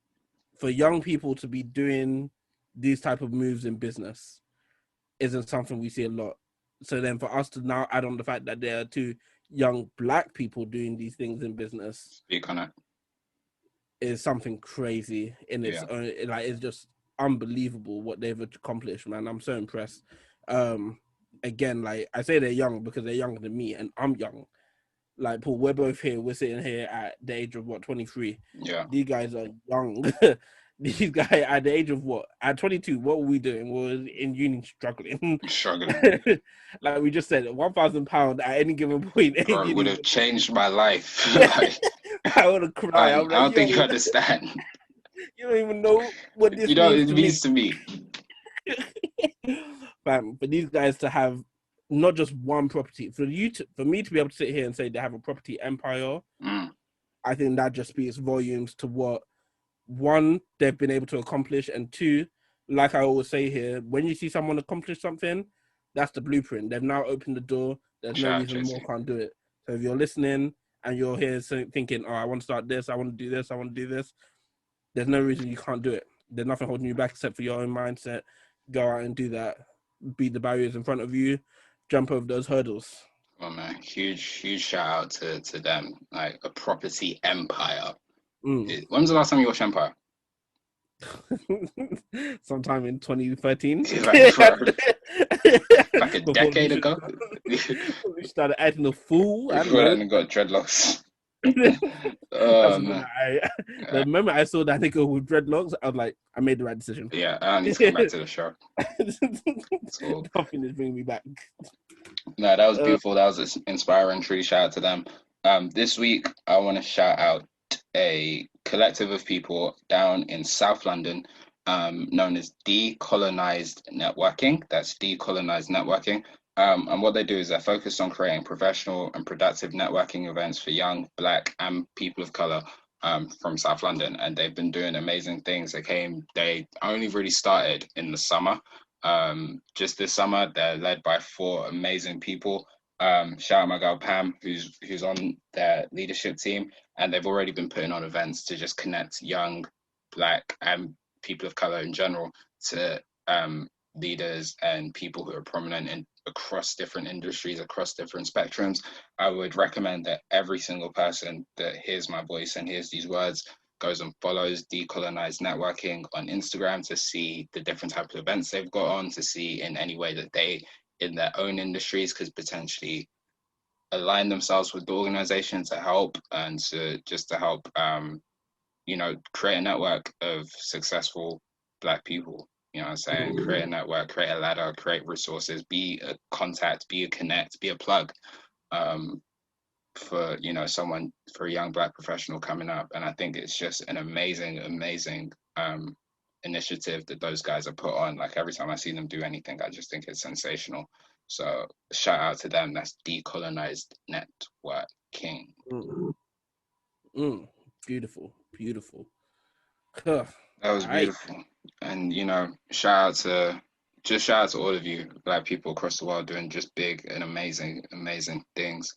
for young people to be doing these type of moves in business isn't something we see a lot. So then for us to now add on the fact that there are 2 young black people doing these things in business Speak on it. is something crazy in its own. It's just unbelievable what they've accomplished, man. I'm so impressed. Again, like I say, they're young because they're younger than me, and I'm young. Like Paul, we're both here. We're sitting here at the age of 23. Yeah. These guys are young. These guys at the age of at 22, what were we doing? We were in uni struggling. Like we just said, £1,000 at any given point. Bro, it would have changed my life. I would have cried. I don't think you understand. You don't even know what this means to me. Fam, for these guys to have not just one property, for me to be able to sit here and say they have a property empire, I think that just speaks volumes to what, one, they've been able to accomplish, and two, like I always say here, when you see someone accomplish something, that's the blueprint. They've now opened the door. There's no reason more can't do it. So if you're listening and you're here thinking, I want to start this, I want to do this, I want to do this, there's no reason you can't do it. There's nothing holding you back except for your own mindset. Go out and do that. Beat the barriers in front of you. Jump over those hurdles. Oh man, huge shout out to them. Like a property empire. When was the last time you watched Empire? Sometime in 2013. Like a decade ago. We started acting a fool. And got dreadlocks. The moment I saw that nigga with dreadlocks, I was like, I made the right decision. Yeah, I need to come back to the show. Nothing is bringing me back. No, that was beautiful. That was inspiring. Truly, shout out to them. This week, I want to shout out a collective of people down in South London, known as Decolonized Networking. That's Decolonized Networking. And what they do is they're focused on creating professional and productive networking events for young, Black, and people of color from South London. And they've been doing amazing things. They only really started in the summer. Just this summer, they're led by 4 amazing people. Shout out my girl Pam, who's on their leadership team. And they've already been putting on events to just connect young, Black, and people of color in general to leaders and people who are prominent across different industries, across different spectrums. I would recommend that every single person that hears my voice and hears these words goes and follows Decolonized Networking on Instagram to see the different types of events they've got on, to see in any way that they, in their own industries, could potentially align themselves with the organization to help and to help, create a network of successful Black people. You know what I'm saying? Create a network, create a ladder, create resources, be a contact, be a connect, be a plug for a young Black professional coming up. And I think it's just an amazing initiative that those guys are put on. Like every time I see them do anything, I just think it's sensational. So shout out to them. That's Decolonized Networking. Beautiful. That was beautiful. And, shout out to all of you Black people across the world doing just big and amazing things.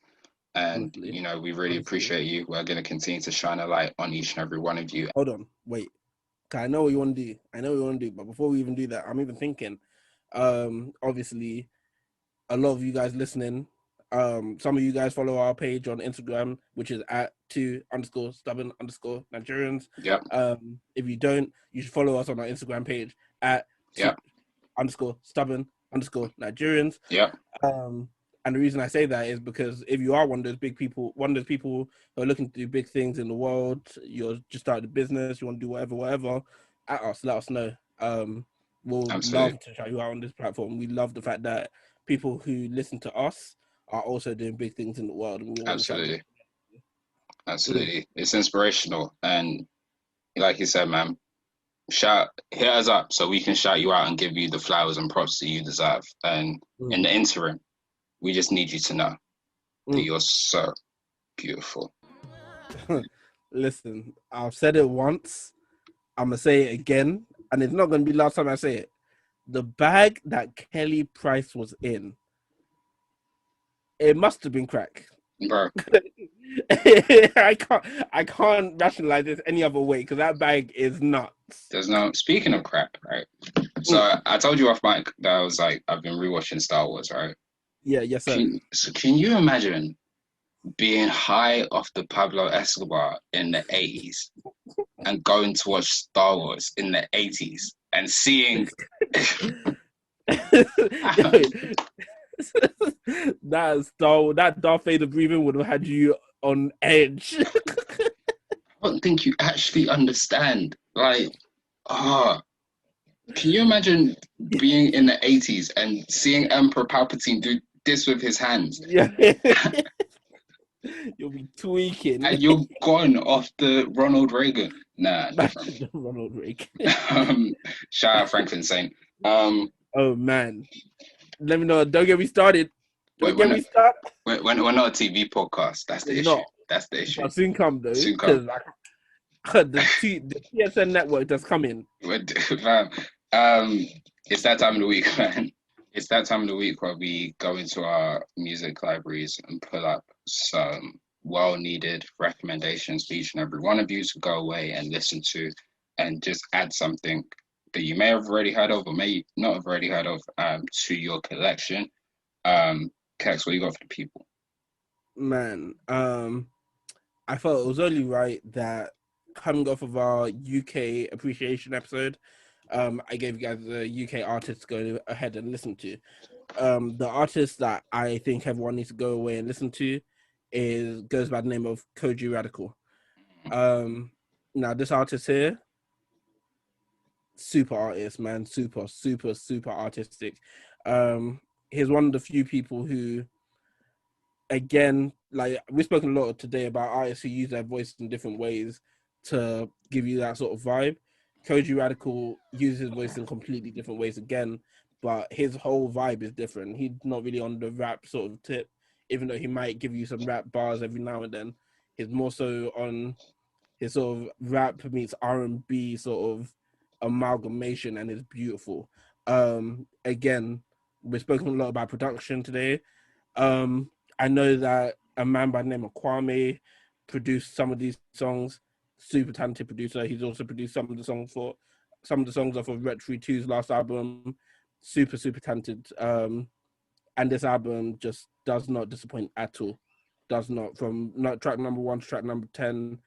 And, we really appreciate you. We're going to continue to shine a light on each and every one of you. Hold on, wait. I know what you want to do. But before we even do that, I'm even thinking, obviously, a lot of you guys listening, some of you guys follow our page on Instagram, which is at @2_stubborn_Nigerians. Yep. If you don't, you should follow us on our Instagram page at @2_stubborn_Nigerians. Yep. And the reason I say that is because if you are one of those people who are looking to do big things in the world, you're just started a business, you want to do whatever, at us, let us know. We'll love to shout you out on this platform. We love the fact that people who listen to us are also doing big things in the world. And Absolutely. It's inspirational. And like you said, man, hit us up so we can shout you out and give you the flowers and props that you deserve. And in the interim, we just need you to know that you're so beautiful. Listen, I've said it once. I'm going to say it again. And it's not going to be the last time I say it. The bag that Kelly Price was in, it must have been crack. Bro. I can't rationalize this any other way because that bag is nuts. Speaking of crack, right? So I told you off mic that I was like, I've been rewatching Star Wars, right? Yeah, yes, sir. Can you imagine being high off the Pablo Escobar in the 80s and going to watch Star Wars in the 80s and seeing that Darth Vader breathing would have had you on edge. I don't think you actually understand. Like, can you imagine being in the 80s and seeing Emperor Palpatine do this with his hands? Yeah. You'll be tweaking. And you're gone off the Ronald Reagan. Nah. Ronald Reagan. Shout out Franklin Saint. Oh, man. Let me know. Don't get me started. We're not a TV podcast. That's the issue. That's the issue. I'll soon come, though. Soon come. The TSN network that's coming. It's that time of the week, man. It's that time of the week where we go into our music libraries and pull up some well-needed recommendations for each and every one of you to go away and listen to and just add something that you may have already heard of or may not have already heard of to your collection. Kekz, what you got for the people? Man, I thought it was only right that coming off of our UK appreciation episode, I gave you guys a UK artist to go ahead and listen to. The artist that I think everyone needs to go away and listen to goes by the name of Kojey Radical. Now this artist here, super artist, man, super artistic. He's one of the few people who, again, like we've spoken a lot today about artists who use their voice in different ways to give you that sort of vibe. Kojey Radical uses his voice in completely different ways again, but his whole vibe is different. He's not really on the rap sort of tip, even though he might give you some rap bars every now and then. He's more so on his sort of rap meets R&B sort of amalgamation, and it's beautiful. Again, we've spoken a lot about production today. I know that a man by the name of Kwame produced some of these songs. Super talented producer. He's also produced some of the songs off of Ret 32's last album. Super talented. And this album just does not disappoint at all. Does not. From track number 1 to track number 10.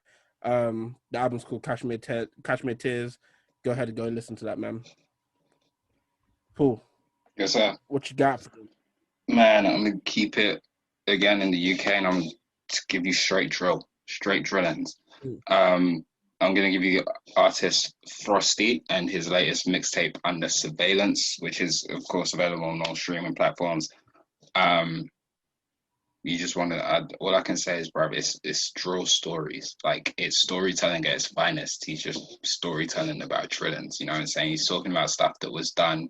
The album's called Cashmere Tears. Go ahead and go and listen to that, man. Paul. Yes, sir. What you got? Man, I'm gonna keep it again in the UK, and I'm gonna give you straight drillings. I'm gonna give you artist Frosty and his latest mixtape Under Surveillance, which is of course available on all streaming platforms. You just want to add, all I can say is, bro, it's drill stories. Like, it's storytelling at its finest. He's just storytelling about drillings, you know what I'm saying? He's talking about stuff that was done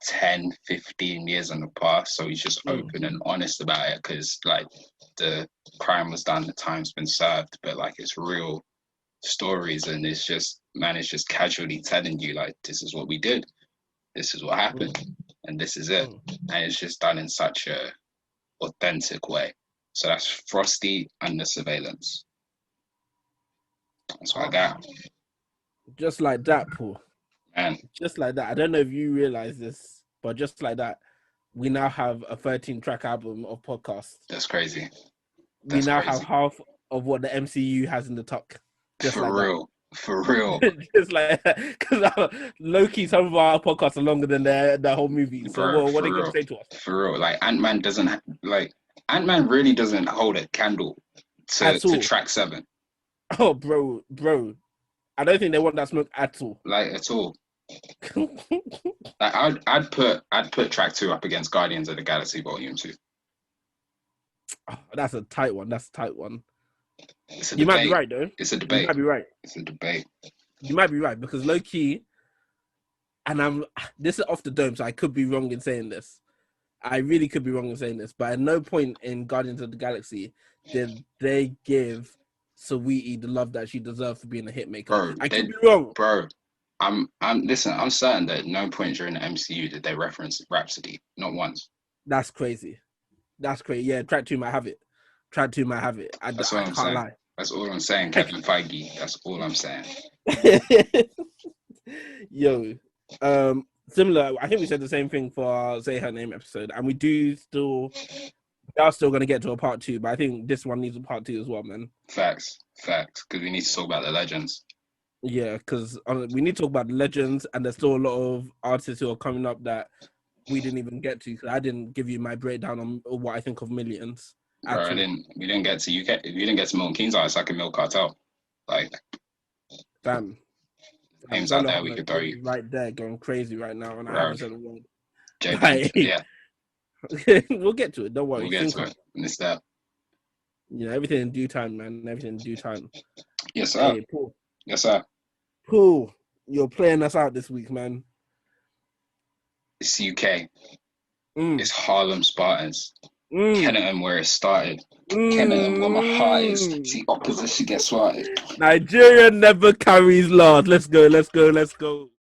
10, 15 years in the past. So he's just open and honest about it, because, like, the crime was done, the time's been served, but, like, it's real stories, and it's just, man, it's just casually telling you, like, this is what we did. This is what happened. And this is it. And it's just done in such a authentic way. So that's Frosty Under Surveillance. That's what I got. Just like that, Paul. Man. Just like that. I don't know if you realize this, but just like that, we now have a 13-track album of podcasts. That's crazy. We now have half of what the MCU has in the tuck. Just For like real. That. For real. Just like that. Because low-key, some of our podcasts are longer than their whole movie. So what are you going to say to us? For real. Like, Ant-Man really doesn't hold a candle to track 7. Oh, bro. I don't think they want that smoke at all. Like, at all. Like, I'd put track 2 up against Guardians of the Galaxy Volume 2. Oh, that's a tight one. You might be right, though. It's a debate. You might be right. It's a debate. You might be right, because low key, and this is off the dome, so I could be wrong in saying this. I really could be wrong in saying this, but at no point in Guardians of the Galaxy did they give Saweetie the love that she deserved for being a hitmaker. Bro, I could be wrong. Bro, I'm certain that at no point during the MCU did they reference Rhapsody. Not once. That's crazy. Yeah, track 2 might have it. I can't lie. That's all I'm saying, Kevin Feige. That's all I'm saying. Yo, similar. I think we said the same thing for our Say Her Name episode, and we do still we are still gonna get to a part 2, but I think this one needs a part 2 as well, man. Facts, because we need to talk about the legends. Yeah, because we need to talk about the legends, and there's still a lot of artists who are coming up that we didn't even get to. Cause I didn't give you my breakdown on what I think of Millions. Bro, we didn't get to UK. We didn't get to Milton Keynes artists like a Milk Cartel. Like, damn. Names out there we could throw you. Right there, going crazy right now, and I haven't said a word. Yeah. We'll get to it. Don't worry. We'll get to it. It's there. Yeah, everything in due time, man. Everything in due time. Yes, sir. Hey, Paul. Yes, sir. Paul, you're playing us out this week, man. It's UK. It's Harlem Spartans. Kennington, where it started. Kennington, where my heart is. See, opposition gets swatted. Nigeria never carries last. Let's go.